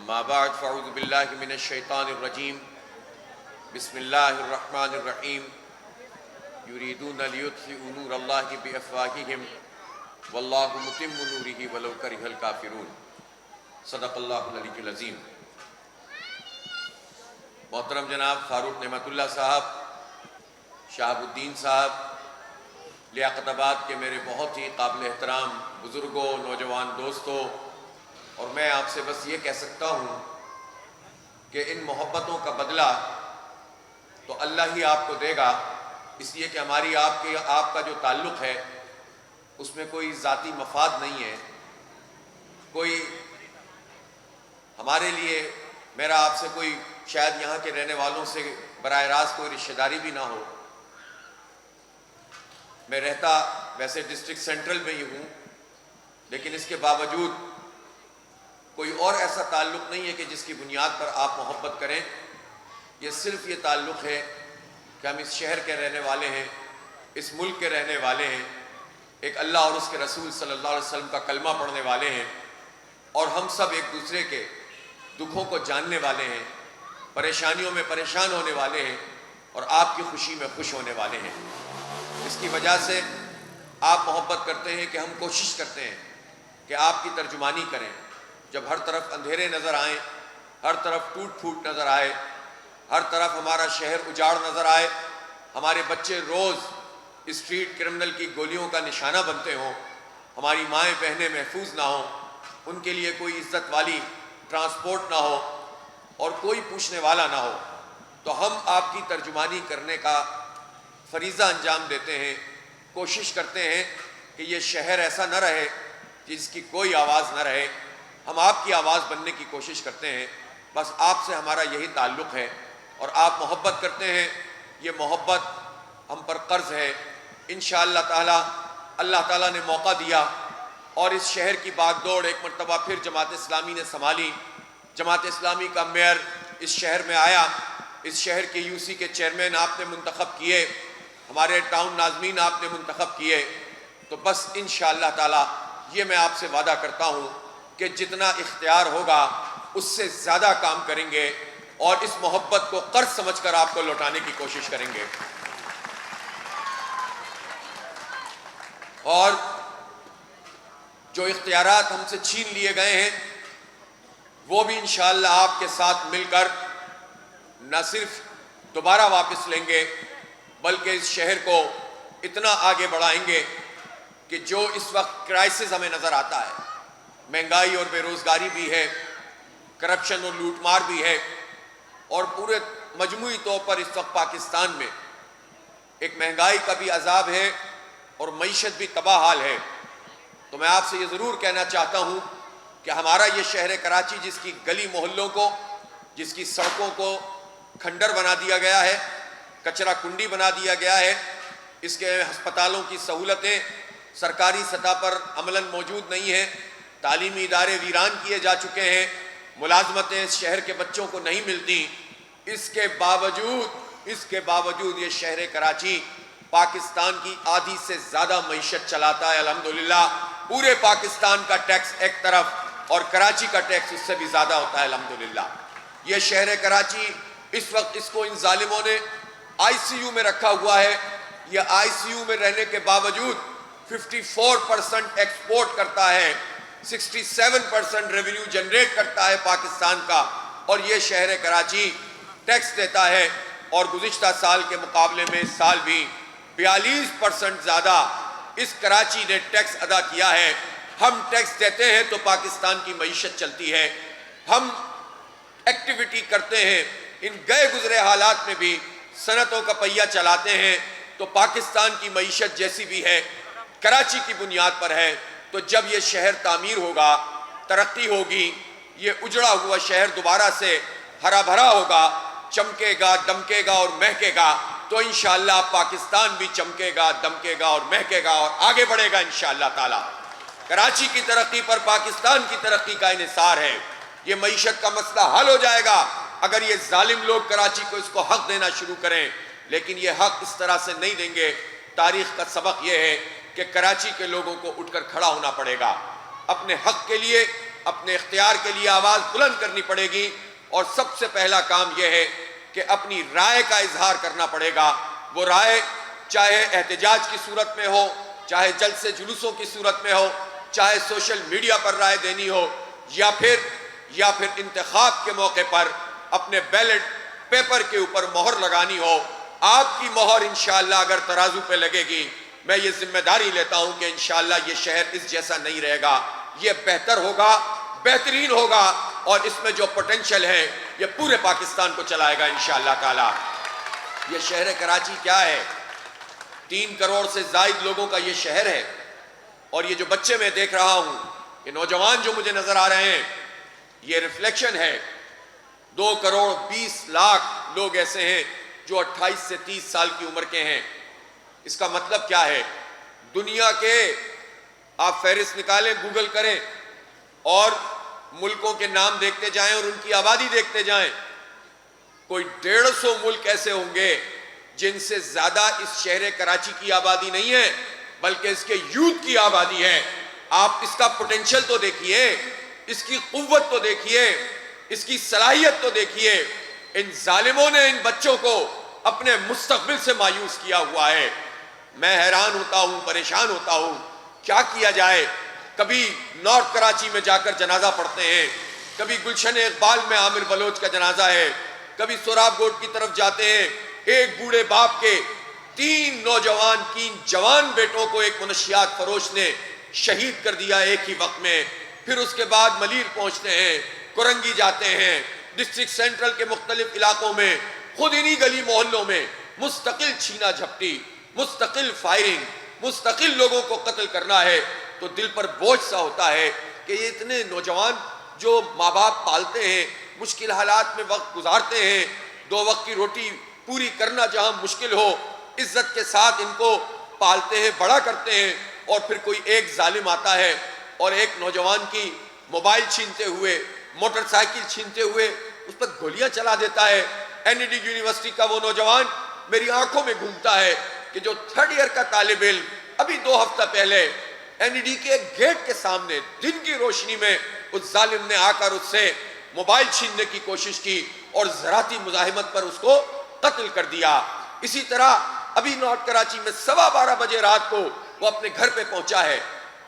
اما بعد فاعوذ باللہ من الشیطان الرجیم بسم اللہ الرحمن الرحیم یریدون لیطفئوا نور اللہ بافواہہم واللہ متم نورہ ولو کرہ الکافرون۔ صدق اللہ العلی العظیم۔ محترم جناب فاروق نعمت اللہ صاحب، شہاب الدین صاحب، لیاقت آباد کے میرے بہت ہی قابل احترام بزرگوں، نوجوان دوستوں، اور میں آپ سے بس یہ کہہ سکتا ہوں کہ ان محبتوں کا بدلہ تو اللہ ہی آپ کو دے گا، اس لیے کہ ہماری آپ کا جو تعلق ہے اس میں کوئی ذاتی مفاد نہیں ہے، کوئی ہمارے لیے میرا آپ سے کوئی شاید یہاں کے رہنے والوں سے براہ راست کوئی رشتہ داری بھی نہ ہو۔ میں رہتا ویسے ڈسٹرکٹ سینٹرل میں ہی ہوں، لیکن اس کے باوجود کوئی اور ایسا تعلق نہیں ہے کہ جس کی بنیاد پر آپ محبت کریں۔ یہ صرف یہ تعلق ہے کہ ہم اس شہر کے رہنے والے ہیں، اس ملک کے رہنے والے ہیں، ایک اللہ اور اس کے رسول صلی اللہ علیہ وسلم کا کلمہ پڑھنے والے ہیں، اور ہم سب ایک دوسرے کے دکھوں کو جاننے والے ہیں، پریشانیوں میں پریشان ہونے والے ہیں، اور آپ کی خوشی میں خوش ہونے والے ہیں۔ اس کی وجہ سے آپ محبت کرتے ہیں کہ ہم کوشش کرتے ہیں کہ آپ کی ترجمانی کریں۔ جب ہر طرف اندھیرے نظر آئیں، ہر طرف ٹوٹ پھوٹ نظر آئے، ہر طرف ہمارا شہر اجاڑ نظر آئے، ہمارے بچے روز اسٹریٹ کرمنل کی گولیوں کا نشانہ بنتے ہوں، ہماری مائیں بہنیں محفوظ نہ ہوں، ان کے لیے کوئی عزت والی ٹرانسپورٹ نہ ہو اور کوئی پوچھنے والا نہ ہو، تو ہم آپ کی ترجمانی کرنے کا فریضہ انجام دیتے ہیں، کوشش کرتے ہیں کہ یہ شہر ایسا نہ رہے جس کی کوئی آواز نہ رہے۔ ہم آپ کی آواز بننے کی کوشش کرتے ہیں، بس آپ سے ہمارا یہی تعلق ہے، اور آپ محبت کرتے ہیں، یہ محبت ہم پر قرض ہے۔ انشاءاللہ تعالی اللہ تعالیٰ نے موقع دیا اور اس شہر کی باغ دوڑ ایک مرتبہ پھر جماعت اسلامی نے سنبھالی۔ جماعت اسلامی کا میئر اس شہر میں آیا، اس شہر کے یو سی کے چیئرمین آپ نے منتخب کیے، ہمارے ٹاؤن ناظمین آپ نے منتخب کیے، تو بس انشاءاللہ تعالی یہ میں آپ سے وعدہ کرتا ہوں کہ جتنا اختیار ہوگا اس سے زیادہ کام کریں گے، اور اس محبت کو قرض سمجھ کر آپ کو لوٹانے کی کوشش کریں گے۔ اور جو اختیارات ہم سے چھین لیے گئے ہیں وہ بھی انشاءاللہ آپ کے ساتھ مل کر نہ صرف دوبارہ واپس لیں گے، بلکہ اس شہر کو اتنا آگے بڑھائیں گے کہ جو اس وقت کرائسس ہمیں نظر آتا ہے، مہنگائی اور بے روزگاری بھی ہے، کرپشن اور لوٹ مار بھی ہے، اور پورے مجموعی طور پر اس وقت پاکستان میں ایک مہنگائی کا بھی عذاب ہے اور معیشت بھی تباہ حال ہے، تو میں آپ سے یہ ضرور کہنا چاہتا ہوں کہ ہمارا یہ شہر کراچی جس کی گلی محلوں کو، جس کی سڑکوں کو کھنڈر بنا دیا گیا ہے، کچرا کنڈی بنا دیا گیا ہے، اس کے ہسپتالوں کی سہولتیں سرکاری سطح پر عملاً موجود نہیں ہیں، تعلیمی ادارے ویران کیے جا چکے ہیں، ملازمتیں اس شہر کے بچوں کو نہیں ملتی، اس کے باوجود یہ شہر کراچی پاکستان کی آدھی سے زیادہ معیشت چلاتا ہے الحمدللہ۔ پورے پاکستان کا ٹیکس ایک طرف اور کراچی کا ٹیکس اس سے بھی زیادہ ہوتا ہے الحمدللہ۔ یہ شہر کراچی اس وقت اس کو ان ظالموں نے آئی سی یو میں رکھا ہوا ہے، یہ آئی سی یو میں رہنے کے باوجود 54% ایکسپورٹ کرتا ہے، 67% ریونیو جنریٹ کرتا ہے پاکستان کا، اور یہ شہر کراچی ٹیکس دیتا ہے، اور گزشتہ سال کے مقابلے میں اس سال بھی 42% زیادہ اس کراچی نے ٹیکس ادا کیا ہے۔ ہم ٹیکس دیتے ہیں تو پاکستان کی معیشت چلتی ہے، ہم ایکٹیویٹی کرتے ہیں، ان گئے گزرے حالات میں بھی صنعتوں کا پہیہ چلاتے ہیں، تو پاکستان کی معیشت جیسی بھی ہے کراچی کی بنیاد پر ہے۔ تو جب یہ شہر تعمیر ہوگا، ترقی ہوگی، یہ اجڑا ہوا شہر دوبارہ سے ہرا بھرا ہوگا، چمکے گا، دمکے گا اور مہکے گا، تو انشاءاللہ پاکستان بھی چمکے گا، دمکے گا اور مہکے گا اور آگے بڑھے گا انشاءاللہ تعالی۔ کراچی کی ترقی پر پاکستان کی ترقی کا انحصار ہے۔ یہ معیشت کا مسئلہ حل ہو جائے گا اگر یہ ظالم لوگ کراچی کو اس کو حق دینا شروع کریں، لیکن یہ حق اس طرح سے نہیں دیں گے۔ تاریخ کا سبق یہ ہے کہ کراچی کے لوگوں کو اٹھ کر کھڑا ہونا پڑے گا، اپنے حق کے لیے اپنے اختیار کے لیے آواز بلند کرنی پڑے گی، اور سب سے پہلا کام یہ ہے کہ اپنی رائے کا اظہار کرنا پڑے گا۔ وہ رائے چاہے احتجاج کی صورت میں ہو، چاہے جلسے جلوسوں کی صورت میں ہو، چاہے سوشل میڈیا پر رائے دینی ہو، یا پھر انتخاب کے موقع پر اپنے بیلٹ پیپر کے اوپر مہر لگانی ہو۔ آپ کی مہر انشاءاللہ اگر ترازو پہ لگے گی، میں یہ ذمہ داری لیتا ہوں کہ انشاءاللہ یہ شہر اس جیسا نہیں رہے گا، یہ بہتر ہوگا، بہترین ہوگا، اور اس میں جو پوٹینشل ہے یہ پورے پاکستان کو چلائے گا انشاءاللہ تعالی۔ یہ شہر کراچی کیا ہے؟ 3 کروڑ سے زائد لوگوں کا یہ شہر ہے، اور یہ جو بچے میں دیکھ رہا ہوں، یہ نوجوان جو مجھے نظر آ رہے ہیں، یہ ریفلیکشن ہے 2 کروڑ 20 لاکھ لوگ ایسے ہیں جو 28 سے 30 سال کی عمر کے ہیں۔ اس کا مطلب کیا ہے؟ دنیا کے آپ فہرست نکالیں، گوگل کریں، اور ملکوں کے نام دیکھتے جائیں اور ان کی آبادی دیکھتے جائیں، کوئی 150 ملک ایسے ہوں گے جن سے زیادہ اس شہر کراچی کی آبادی نہیں ہے، بلکہ اس کے یوتھ کی آبادی ہے۔ آپ اس کا پوٹینشل تو دیکھیے، اس کی قوت تو دیکھیے، اس کی صلاحیت تو دیکھیے۔ ان ظالموں نے ان بچوں کو اپنے مستقبل سے مایوس کیا ہوا ہے۔ میں حیران ہوتا ہوں، پریشان ہوتا ہوں، کیا کیا جائے؟ کبھی نارتھ کراچی میں جا کر جنازہ پڑھتے ہیں، کبھی گلشن اقبال میں عامر بلوچ کا جنازہ ہے، کبھی سوراب گوٹ کی طرف جاتے ہیں، ایک بوڑھے باپ کے 3 نوجوان کی جوان بیٹوں کو ایک منشیات فروش نے شہید کر دیا ایک ہی وقت میں۔ پھر اس کے بعد ملیر پہنچتے ہیں، کرنگی جاتے ہیں، ڈسٹرکٹ سینٹرل کے مختلف علاقوں میں، خود انہی گلی محلوں میں مستقل چھینا جھپٹی، مستقل فائرنگ، مستقل لوگوں کو قتل کرنا ہے، تو دل پر بوجھ سا ہوتا ہے کہ یہ اتنے نوجوان جو ماں باپ پالتے ہیں، مشکل حالات میں وقت گزارتے ہیں، 2 وقت کی روٹی پوری کرنا جہاں مشکل ہو، عزت کے ساتھ ان کو پالتے ہیں، بڑا کرتے ہیں، اور پھر کوئی ایک ظالم آتا ہے اور ایک نوجوان کی موبائل چھینتے ہوئے، موٹر سائیکل چھینتے ہوئے اس پر گولیاں چلا دیتا ہے۔ این ای ڈی یونیورسٹی کا وہ نوجوان میری آنکھوں میں گھومتا ہے کہ جو 3rd ایئر کا طالب علم ابھی 2 ہفتہ پہلے این ای ڈی کے گیٹ کے سامنے دن کی روشنی میں اس ظالم نے آ کر اس سے موبائل چھیننے کی کوشش کی اور ذراتی مزاحمت پر اس کو قتل کر دیا۔ اسی طرح ابھی نارتھ کراچی میں 12:15 بجے رات کو وہ اپنے گھر پہ پہنچا ہے،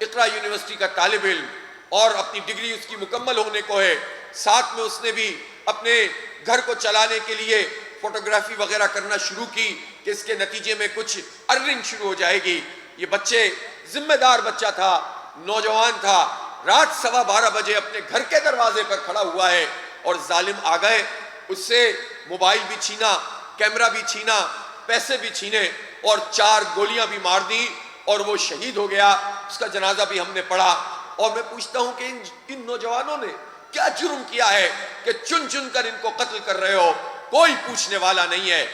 اقرا یونیورسٹی کا طالب علم، اور اپنی ڈگری اس کی مکمل ہونے کو ہے، ساتھ میں اس نے بھی اپنے گھر کو چلانے کے لیے فوٹوگرافی وغیرہ کرنا شروع کی کہ اس کے نتیجے میں کچھ ارننگ شروع ہو جائے گی۔ یہ بچے ذمہ دار بچہ تھا، نوجوان تھا، رات 12:15 بجے اپنے گھر کے دروازے پر کھڑا ہوا ہے، اور ظالم آ گئے، اس سے موبائل بھی چھینا، کیمرہ بھی چھینا، پیسے بھی چھینے، اور 4 گولیاں بھی مار دی، اور وہ شہید ہو گیا۔ اس کا جنازہ بھی ہم نے پڑھا۔ اور میں پوچھتا ہوں کہ ان نوجوانوں نے کیا جرم کیا ہے کہ چن چن کر ان کو قتل کر رہے ہو؟ کوئی پوچھنے والا نہیں ہے۔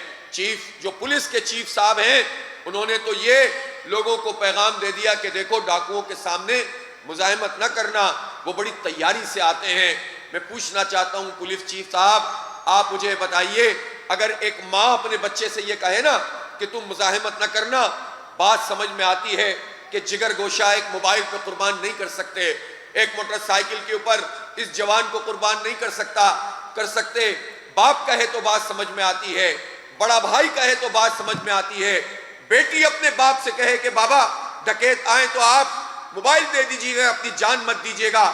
جو پولیس کے چیف صاحب ہیں، انہوں نے تو یہ لوگوں کو پیغام دے دیا کہ دیکھو ڈاکوؤں کے سامنے مزاحمت نہ کرنا، وہ بڑی تیاری سے آتے ہیں۔ میں پوچھنا چاہتا ہوں پولیس چیف صاحب، آپ مجھے بتائیے، اگر ایک ماں اپنے بچے سے یہ کہے نا کہ تم مزاحمت نہ کرنا، بات سمجھ میں آتی ہے کہ جگر گوشہ ایک موبائل پہ قربان نہیں کر سکتے، ایک موٹر سائیکل کے اوپر اس جوان کو قربان نہیں کر سکتے۔ باپ کہے تو بات سمجھ میں آتی ہے، بڑا بھائی کہے تو بات سمجھ میں آتی ہے، بیٹی اپنے باپ سے کہے کہ بابا ڈکیت آئیں تو آپ موبائل دے دیجیے گا، اپنی جان مت دیجیے گا،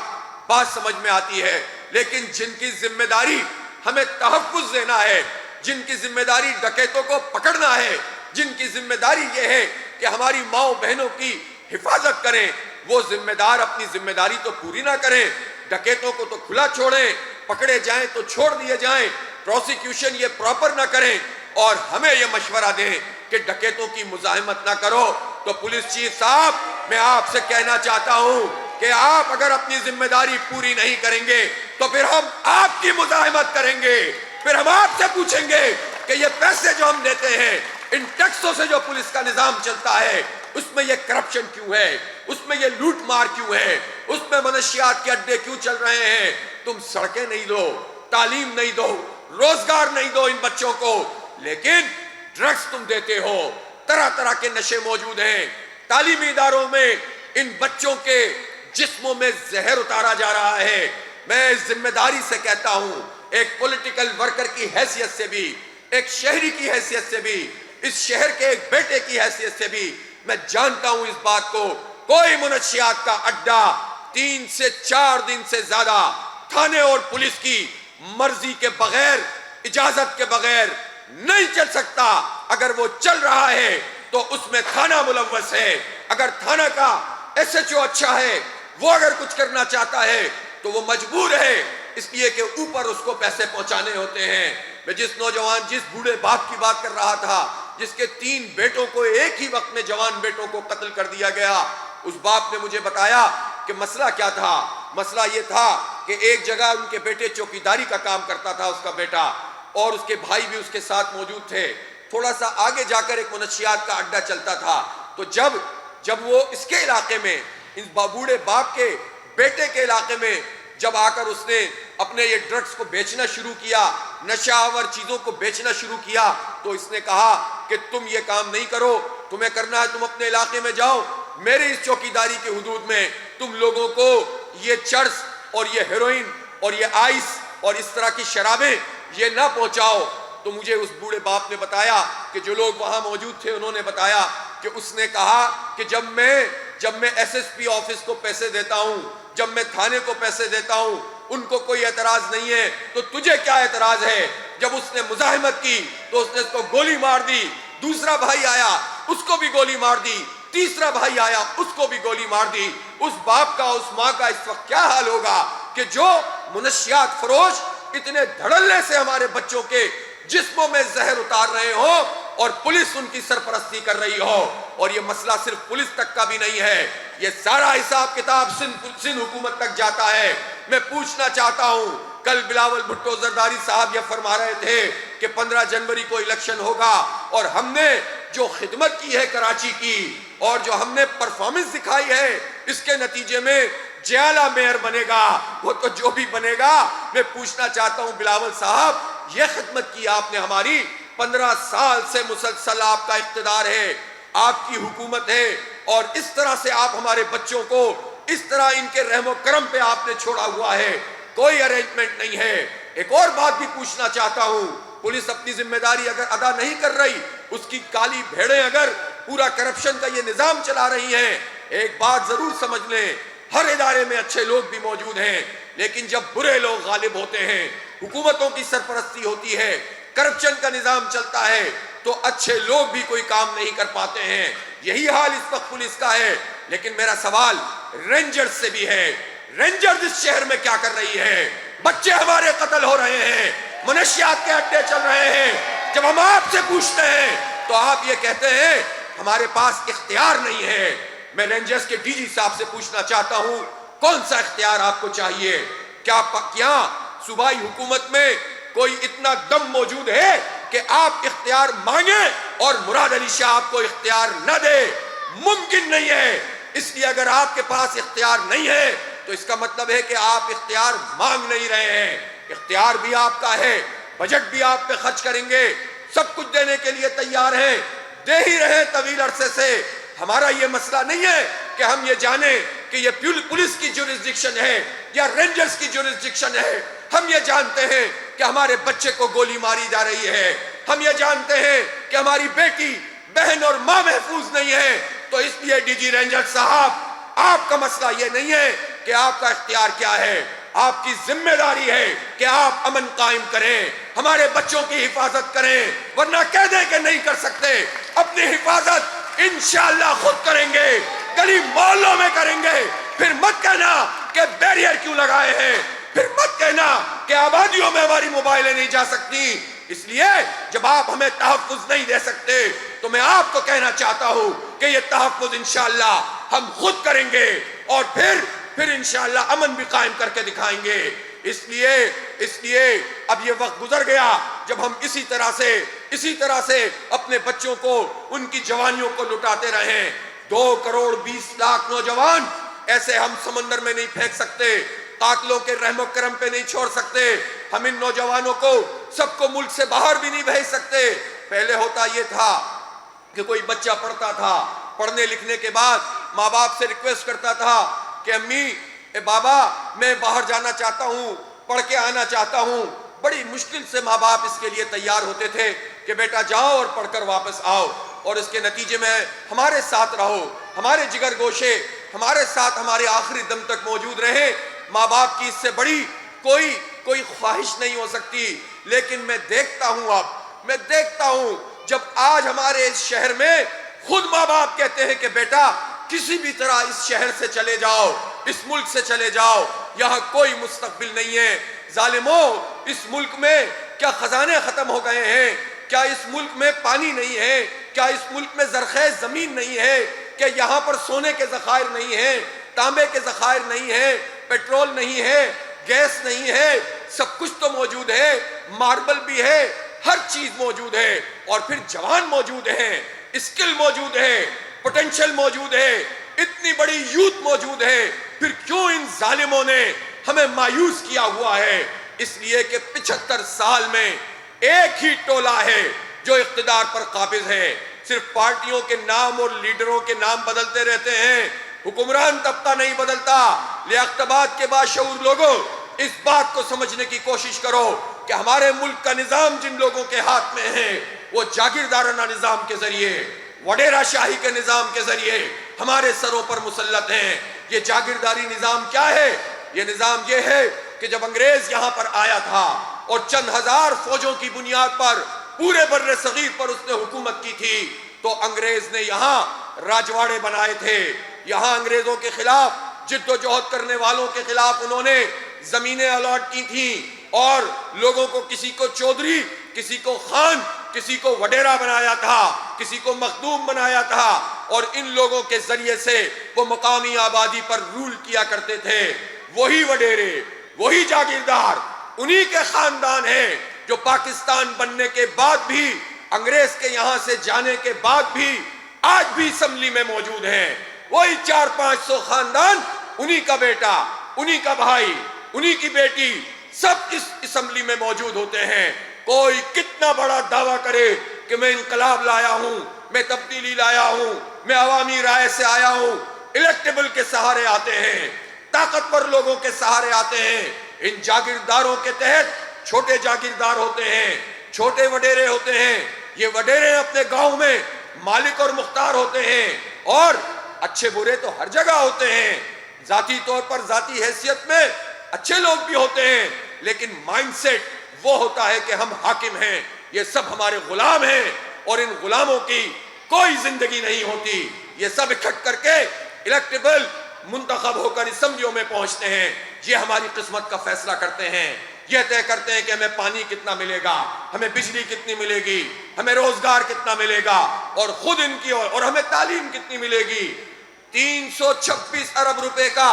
بات سمجھ میں آتی ہے۔ لیکن جن کی ذمہ داری ہمیں تحفظ دینا ہے، جن کی ذمہ داری ڈکیتوں کو پکڑنا ہے، جن کی ذمہ داری یہ ہے کہ ہماری ماؤں بہنوں کی حفاظت کریں، وہ ذمہ دار اپنی ذمہ داری تو پوری نہ کریں، ڈکیتوں کو تو کھلا چھوڑیں، پکڑے جائیں تو چھوڑ دیے جائیں، پروسیکیوشن یہ پراپر نہ کریں، اور ہمیں یہ مشورہ دیں کہ ڈکیتوں کی مزاحمت نہ کرو۔ تو پولیس چیف صاحب، میں آپ سے کہنا چاہتا ہوں کہ آپ اگر اپنی ذمہ داری پوری نہیں کریں گے تو پھر ہم آپ کی مزاحمت کریں گے، پھر ہم آپ سے پوچھیں گے کہ یہ پیسے جو ہم دیتے ہیں، ان ٹیکسوں سے جو پولیس کا نظام چلتا ہے، اس میں یہ کرپشن کیوں ہے، اس میں یہ لوٹ مار کیوں ہے، اس میں منشیات کے اڈے کیوں چل رہے ہیں؟ تم سڑکیں نہیں دو، تعلیم نہیں دو، روزگار نہیں دو ان بچوں کو، لیکن ڈرگز تم دیتے ہو، طرح طرح کے نشے موجود ہیں تعلیمی اداروں میں، ان بچوں کے جسموں میں زہر اتارا جا رہا ہے. میں اس ذمہ داری سے کہتا ہوں, ایک پولیٹیکل ورکر کی حیثیت سے بھی, ایک شہری کی حیثیت سے بھی, اس شہر کے ایک بیٹے کی حیثیت سے بھی میں جانتا ہوں اس بات کو, کوئی منشیات کا اڈا 3 سے 4 دن سے زیادہ تھانے اور پولیس کی مرضی کے بغیر, اجازت کے بغیر نہیں چل سکتا. اگر وہ چل رہا ہے تو اس میں تھانہ ملوث ہے. اگر تھانہ کا SHO اچھا ہے, وہ اگر کچھ کرنا چاہتا ہے تو وہ مجبور ہے, اس لیے کہ اوپر اس کو پیسے پہنچانے ہوتے ہیں. میں جس بوڑھے باپ کی بات کر رہا تھا, جس کے 3 بیٹوں کو ایک ہی وقت میں جوان بیٹوں کو قتل کر دیا گیا, اس باپ نے مجھے بتایا کہ مسئلہ کیا تھا. مسئلہ یہ تھا کہ ایک جگہ ان کے بیٹے چوکیداری کا کام کرتا تھا, اس کا بیٹا, اور اس کے بھائی بھی اس کے ساتھ موجود تھے. تھوڑا سا آگے جا کر ایک منشیات کا اڈا چلتا تھا. تو جب وہ اس کے علاقے میں, اس بوڑھے باپ کے بیٹے کے علاقے میں جب آ کر اس نے اپنے یہ ڈرگز کو بیچنا شروع کیا, نشہ آور چیزوں کو بیچنا شروع کیا, تو اس نے کہا کہ تم یہ کام نہیں کرو, تمہیں کرنا ہے تم اپنے علاقے میں جاؤ, میرے اس چوکیداری کے حدود میں تم لوگوں کو یہ چرس اور یہ ہیروئن اور یہ آئس اور اس طرح کی شرابیں یہ نہ پہنچاؤ. تو مجھے اس بوڑھے باپ نے بتایا کہ جو لوگ وہاں موجود تھے انہوں نے بتایا کہ اس نے کہا کہ جب میں SSP آفس کو پیسے دیتا ہوں, جب میں تھانے کو پیسے دیتا ہوں, ان کو کوئی اعتراض نہیں ہے, تو تجھے کیا اعتراض ہے؟ جب اس نے مزاحمت کی تو اس نے اس کو گولی مار دی. دوسرا بھائی آیا, اس کو بھی گولی مار دی. تیسرا بھائی آیا, اس کو بھی گولی مار دی. اس باپ کا, اس ماں کا اس وقت کیا حال ہوگا کہ جو منشیات فروش اتنے دھڑلے سے ہمارے بچوں کے جسموں میں زہر اتار رہے ہوں اور پولیس ان کی سرپرستی کر رہی ہو. اور یہ مسئلہ صرف پولیس تک کا بھی نہیں ہے, یہ سارا حساب کتاب سندھ حکومت تک جاتا ہے. میں پوچھنا چاہتا ہوں, کل بلاول بھٹو زرداری صاحب یہ فرما رہے تھے کہ 15 جنوری کو الیکشن ہوگا, اور ہم نے جو خدمت کی ہے کراچی کی اور جو ہم نے پرفارمنس دکھائی ہے, اس کے نتیجے میں جیالہ میئر بنے گا. وہ تو جو بھی بنے گا, میں پوچھنا چاہتا ہوں بلاول صاحب, یہ خدمت کی آپ نے ہماری, 15 سال سے مسلسل آپ کا اقتدار ہے, آپ کی حکومت ہے, اور اس طرح سے آپ ہمارے بچوں کو اس طرح ان کے رحم و کرم پہ آپ نے چھوڑا ہوا ہے, کوئی ارینجمنٹ نہیں ہے. ایک اور بات بھی پوچھنا چاہتا ہوں, پولیس اپنی ذمہ داری اگر ادا نہیں کر رہی, اس کی کالی بھیڑیں اگر پورا کرپشن کا یہ نظام چلا رہی ہیں, ایک بات ضرور سمجھ لیں, ہر ادارے میں اچھے لوگ بھی موجود ہیں, لیکن جب برے لوگ غالب ہوتے ہیں, حکومتوں کی سرپرستی ہوتی ہے, کرپشن کا نظام چلتا ہے, تو اچھے لوگ بھی کوئی کام نہیں کر پاتے ہیں. یہی حال اس وقت پولیس کا ہے. لیکن میرا سوال رینجرز سے بھی ہے, رینجرز اس شہر میں کیا کر رہی ہے؟ بچے ہمارے قتل ہو رہے ہیں, منشیات کے اڈے چل رہے ہیں. جب ہم آپ سے پوچھتے ہیں تو آپ یہ کہتے ہیں ہمارے پاس اختیار نہیں ہے. میں رینجرز کے DG صاحب سے پوچھنا چاہتا ہوں, کون سا اختیار آپ کو چاہیے؟ کیا صوبائی حکومت میں کوئی اتنا دم موجود ہے کہ آپ اختیار مانگیں اور مراد علی شاہ آپ کو اختیار نہ دے؟ ممکن نہیں ہے. اس لیے اگر آپ کے پاس اختیار نہیں ہے تو اس کا مطلب ہے کہ آپ اختیار مانگ نہیں رہے ہیں. اختیار بھی آپ کا ہے, بجٹ بھی آپ پہ خرچ کریں گے, سب کچھ دینے کے لیے تیار ہیں, دے ہی رہے طویل عرصے سے. ہمارا یہ مسئلہ نہیں ہے کہ ہم یہ جانیں کہ یہ پولیس کی جورسڈکشن ہے یا رینجرز کی جورسڈکشن ہے. ہم یہ جانتے ہیں کہ ہمارے بچے کو گولی ماری جا رہی ہے, ہم یہ جانتے ہیں کہ ہماری بیٹی, بہن اور ماں محفوظ نہیں ہے. تو اس لیے DG رینجر صاحب, آپ کا مسئلہ یہ نہیں ہے کہ آپ کا اختیار کیا ہے, آپ کی ذمہ داری ہے کہ آپ امن قائم کریں, ہمارے بچوں کی حفاظت کریں. ورنہ کہہ دیں کہ نہیں کر سکتے, اپنی حفاظت انشاءاللہ خود کریں گے, گلی محلوں میں کریں گے. پھر مت کہنا کہ بیریئر کیوں لگائے ہیں, پھر مت کہنا کہ آبادیوں میں ہماری موبائلیں نہیں جا سکتی. اس لیے جب آپ ہمیں تحفظ نہیں دے سکتے تو میں آپ کو کہنا چاہتا ہوں کہ یہ تحفظ انشاءاللہ ہم خود کریں گے, اور پھر انشاءاللہ امن بھی قائم کر کے دکھائیں گے. اس لیے اب یہ وقت گزر گیا جب ہم اسی طرح سے اپنے بچوں کو, ان کی جوانیوں کو لٹاتے رہیں. 2 کروڑ 20 لاکھ نوجوان ایسے ہم سمندر میں نہیں پھینک سکتے, قاتلوں کے رحم و کرم پہ نہیں چھوڑ سکتے. ہم ان نوجوانوں کو سب کو ملک سے باہر بھی نہیں بھیج سکتے. پہلے ہوتا یہ تھا کہ کوئی بچہ پڑھتا تھا, پڑھنے لکھنے کے بعد ماں باپ سے ریکویسٹ کرتا تھا کہ امی اے بابا میں باہر جانا چاہتا ہوں، پڑھ کے آنا چاہتا ہوں، بڑی مشکل سے ماں باپ اس کے لیے تیار ہوتے تھے کہ بیٹا جاؤ اور پڑھ کر واپس آؤ، اور اس کے نتیجے میں ہمارے ساتھ رہو، ہمارے جگر گوشے ہمارے ساتھ ہمارے آخری دم تک موجود رہے۔ ماں باپ کی اس سے بڑی کوئی خواہش نہیں ہو سکتی۔ لیکن میں دیکھتا ہوں جب آج ہمارے اس شہر میں خود ماں باپ کہتے ہیں کہ بیٹا کسی بھی طرح اس شہر سے چلے جاؤ، اس ملک سے چلے جاؤ، یہاں کوئی مستقبل نہیں ہے۔ ظالموں، اس ملک میں کیا خزانے ختم ہو گئے ہیں؟ کیا اس ملک میں پانی نہیں ہے؟ کیا اس ملک میں زرخیز زمین نہیں ہے؟ کیا یہاں پر سونے کے ذخائر نہیں ہیں، تانبے کے ذخائر نہیں ہیں، پیٹرول نہیں ہے، گیس نہیں ہے؟ سب کچھ تو موجود ہے، ماربل بھی ہے، ہر چیز موجود ہے، اور پھر جوان موجود ہیں، اسکل موجود ہے، پوٹینشل موجود ہے، اتنی بڑی یوتھ موجود ہے۔ پھر کیوں ان ظالموں نے ہمیں مایوس کیا ہوا ہے؟ اس لیے کہ 75 سال میں ایک ہی ٹولہ ہے جو اقتدار پر قابض ہے، صرف پارٹیوں کے نام اور لیڈروں کے نام بدلتے رہتے ہیں، حکمران طبقہ نہیں بدلتا۔ لیاقت کے باشعور لوگوں، اس بات کو سمجھنے کی کوشش کرو کہ ہمارے ملک کا نظام جن لوگوں کے ہاتھ میں ہے وہ جاگیردارانہ نظام کے ذریعے، وڈیرا شاہی کے نظام کے ذریعے ہمارے سروں پر مسلط ہیں۔ یہ جاگیرداری نظام کیا ہے؟ یہ نظام یہ ہے کہ جب انگریز یہاں پر آیا تھا اور چند ہزار فوجوں کی بنیاد پر پورے بر صغیر پر اس نے حکومت کی تھی، تو انگریز نے یہاں راجواڑے بنائے تھے، یہاں انگریزوں کے خلاف جد و جہد کرنے والوں کے خلاف انہوں نے زمینیں الاٹ کی تھیں، اور لوگوں کو کسی کو چودھری، کسی کو خان، کسی کو وڈیرا بنایا تھا، کسی کو مخدوم بنایا تھا، اور ان لوگوں کے ذریعے سے وہ مقامی آبادی پر رول کیا کرتے تھے۔ وہی وڈیرے، وہی جاگیردار، انہی کے خاندان ہیں جو پاکستان بننے کے بعد بھی، انگریز کے یہاں سے جانے کے بعد بھی آج بھی اسمبلی میں موجود ہیں۔ وہی 400-500 خاندان، انہی کا بیٹا، انہی کا بھائی، انہی کی بیٹی، سب اس اسمبلی میں موجود ہوتے ہیں۔ کوئی کتنا بڑا دعویٰ کرے کہ میں انقلاب لایا ہوں، میں تبدیلی لایا ہوں، میں عوامی رائے سے آیا ہوں، الیکٹیبل کے سہارے آتے ہیں، طاقتور لوگوں کے سہارے آتے ہیں۔ ان جاگیرداروں کے تحت چھوٹے جاگیردار ہوتے ہیں، چھوٹے وڈیرے ہوتے ہیں۔ یہ وڈیرے اپنے گاؤں میں مالک اور مختار ہوتے ہیں، اور اچھے برے تو ہر جگہ ہوتے ہیں، ذاتی طور پر ذاتی حیثیت میں اچھے لوگ بھی ہوتے ہیں، لیکن مائنڈ سیٹ وہ ہوتا ہے کہ ہم حاکم ہیں، یہ سب ہمارے غلام ہیں، اور ان غلاموں کی کوئی زندگی نہیں ہوتی۔ یہ سب اکٹھ کر کے الیکٹیبل منتخب ہو کر اسمبلیوں میں پہنچتے ہیں، یہ ہماری قسمت کا فیصلہ کرتے ہیں، یہ طے کرتے ہیں کہ ہمیں پانی کتنا ملے گا، ہمیں بجلی کتنی ملے گی، ہمیں روزگار کتنا ملے گا، اور خود ان کی اور ہمیں تعلیم کتنی ملے گی۔ 326 ارب روپے کا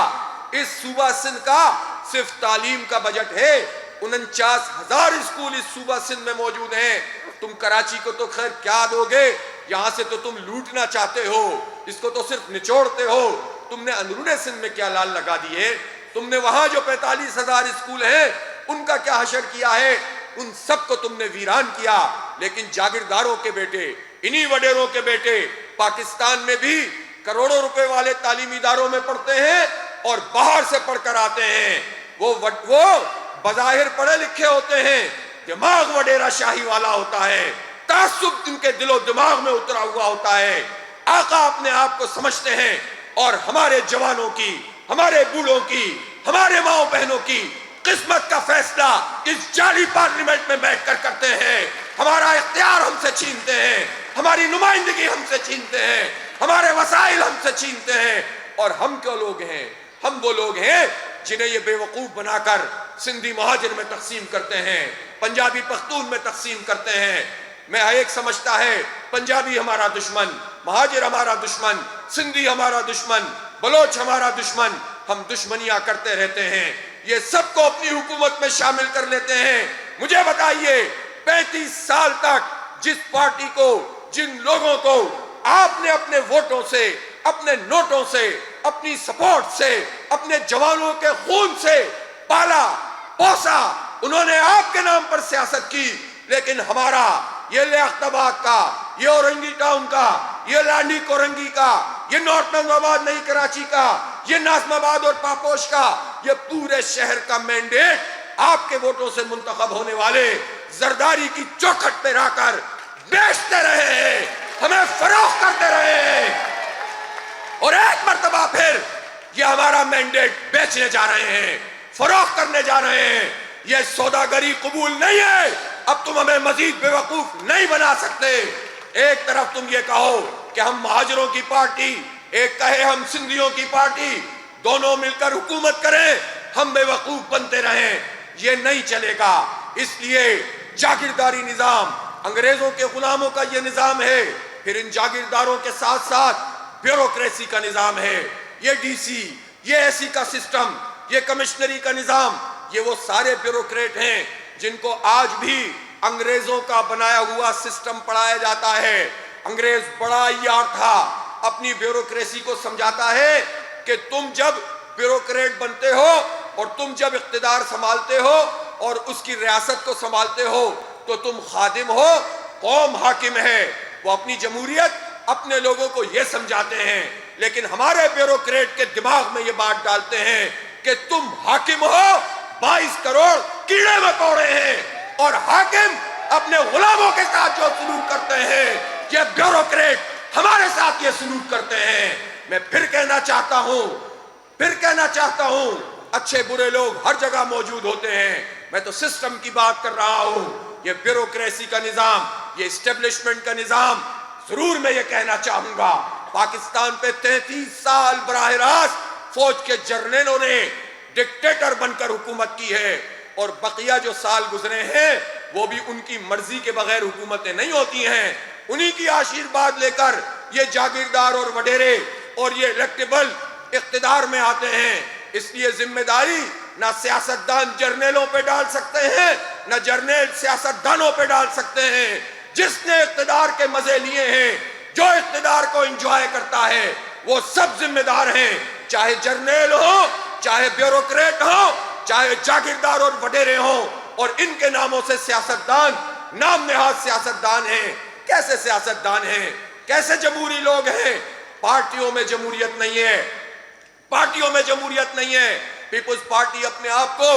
اس صوبہ سندھ کا صرف تعلیم کا بجٹ ہے۔ 49,000 اسکول اس صوبہ سندھ میں موجود ہیں۔ تم کراچی کو تو خیر کیا دو گے، یہاں سے تو تم لوٹنا چاہتے ہو، اس کو تو صرف نچوڑتے ہو۔ تم نے اندرون سندھ میں کیا لال لگا دیے؟ تم نے وہاں جو 45,000 اسکول ہیں ان کا کیا حشر کیا ہے؟ ان سب کو تم نے ویران کیا۔ لیکن جاگیرداروں کے بیٹے، انہی وڈیروں کے بیٹے پاکستان میں بھی کروڑوں روپے والے تعلیمی اداروں میں پڑھتے ہیں اور باہر سے پڑھ کر آتے ہیں۔ وہ بظاہر پڑھے لکھے ہوتے ہیں، دماغ وڈیرا شاہی والا ہوتا ہے، تعصب ان کے دل و دماغ میں اترا ہوا ہوتا ہے۔ آقا اپنے آپ کو سمجھتے ہیں، اور ہمارے جوانوں کی، ہمارے بوڑھوں کی، ہمارے ماؤں بہنوں کی قسمت کا فیصلہ اس جعلی پارلیمنٹ میں بیٹھ کر کرتے ہیں۔ ہمارا اختیار ہم سے چھینتے ہیں، ہماری نمائندگی ہم سے چھینتے ہیں، ہمارے وسائل ہم سے چھینتے ہیں۔ اور ہم کیا لوگ ہیں؟ ہم وہ لوگ ہیں جنہیں یہ بے وقوف بنا کر سندھی مہاجر میں تقسیم کرتے ہیں، پنجابی پختون میں تقسیم کرتے ہیں۔ میں ایک سمجھتا ہے پنجابی ہمارا دشمن، مہاجر ہمارا دشمن، سندھی ہمارا دشمن، بلوچ ہمارا دشمن، ہم دشمنیاں کرتے رہتے ہیں۔ یہ سب کو اپنی حکومت میں شامل کر لیتے ہیں۔ مجھے بتائیے 35 سال تک جس پارٹی کو، جن لوگوں کو آپ نے اپنے ووٹوں سے، اپنے نوٹوں سے، اپنی سپورٹ سے، اپنے جوانوں کے خون سے پالا پوسا، انہوں نے آپ کے نام پر سیاست کی، لیکن ہمارا یہ لیاقت آباد کا، یہ اورنگی ٹاؤن کا، یہ لانڈی کورنگی کا، یہ نارتھ ننگل آباد نئی کراچی کا، یہ ناظم آباد اور پاپوش کا، یہ پورے شہر کا مینڈیٹ آپ کے ووٹوں سے منتخب ہونے والے زرداری کی چوکھٹ پہ رہ کر بیچتے رہے ہیں، ہمیں فروخت کرتے رہے ہیں، اور ایک مرتبہ پھر یہ ہمارا مینڈیٹ بیچنے جا رہے ہیں، فروخت کرنے جا رہے ہیں۔ یہ سوداگری قبول نہیں ہے، اب تم ہمیں مزید بے وقوف نہیں بنا سکتے۔ ایک طرف تم یہ کہو کہ ہم مہاجروں کی پارٹی، ایک کہے ہم سندھیوں کی پارٹی، دونوں مل کر حکومت کریں، ہم بے وقوف بنتے رہیں، یہ نہیں چلے گا۔ اس لیے جاگیرداری نظام، انگریزوں کے غلاموں کا یہ نظام ہے، پھر ان جاگیرداروں کے ساتھ ساتھ بیوروکریسی کا نظام ہے، یہ ڈی سی، یہ ایس سی کا سسٹم، یہ کمشنری کا نظام، یہ وہ سارے بیوروکریٹ ہیں جن کو آج بھی انگریزوں کا بنایا ہوا سسٹم پڑھایا جاتا ہے۔ انگریز بڑا یار تھا، اپنی بیوروکریسی کو سمجھاتا ہے کہ تم جب بیوروکریٹ بنتے ہو اور تم جب اقتدار سنبھالتے ہو اور اس کی ریاست کو سنبھالتے ہو تو تم خادم ہو، قوم حاکم ہے۔ وہ اپنی جمہوریت اپنے لوگوں کو یہ سمجھاتے ہیں، لیکن ہمارے بیوروکریٹ کے دماغ میں یہ بات ڈالتے ہیں کہ تم حاکم ہو، 22 کروڑ کیڑے مکوڑے ہیں، اور حاکم اپنے غلاموں کے ساتھ جو سلوک کرتے ہیں، یہ بیوروکریٹ ہمارے ساتھ یہ سلوک کرتے ہیں۔ میں پھر کہنا چاہتا ہوں اچھے برے لوگ ہر جگہ موجود ہوتے ہیں، میں تو سسٹم کی بات کر رہا ہوں۔ یہ بیوروکریسی کا نظام، یہ اسٹیبلشمنٹ کا نظام، ضرور میں یہ کہنا چاہوں گا، پاکستان پہ 33 سال براہ راست فوج کے جرنیلوں نے ڈکٹیٹر بن کر حکومت کی ہے، اور بقیہ جو سال گزرے ہیں وہ بھی ان کی مرضی کے بغیر حکومتیں نہیں ہوتی ہیں، انہی کی آشیرواد لے کر یہ جاگیردار اور وڈیرے اور یہ الیکٹیبل اقتدار میں آتے ہیں۔ اس لیے ذمہ داری نہ سیاستدان جرنیلوں پہ ڈال سکتے ہیں، نہ جرنیل سیاستدانوں پہ ڈال سکتے ہیں۔ جس نے اقتدار کے مزے لیے ہیں، جو اقتدار کو انجوائے کرتا ہے، وہ سب ذمہ دار ہیں، چاہے جرنیل ہو، چاہے بیوروکریٹ ہو، چاہے جاگیردار اور وڈیرے ہوں، اور ان کے ناموں سے سیاستدان نام نہاد سیاستدان ہیں۔ کیسے سیاستدان ہیں؟ کیسے جمہوری لوگ ہیں؟ پارٹیوں میں جمہوریت نہیں ہے، پارٹیوں میں جمہوریت نہیں ہے۔ پیپلز پارٹی اپنے آپ کو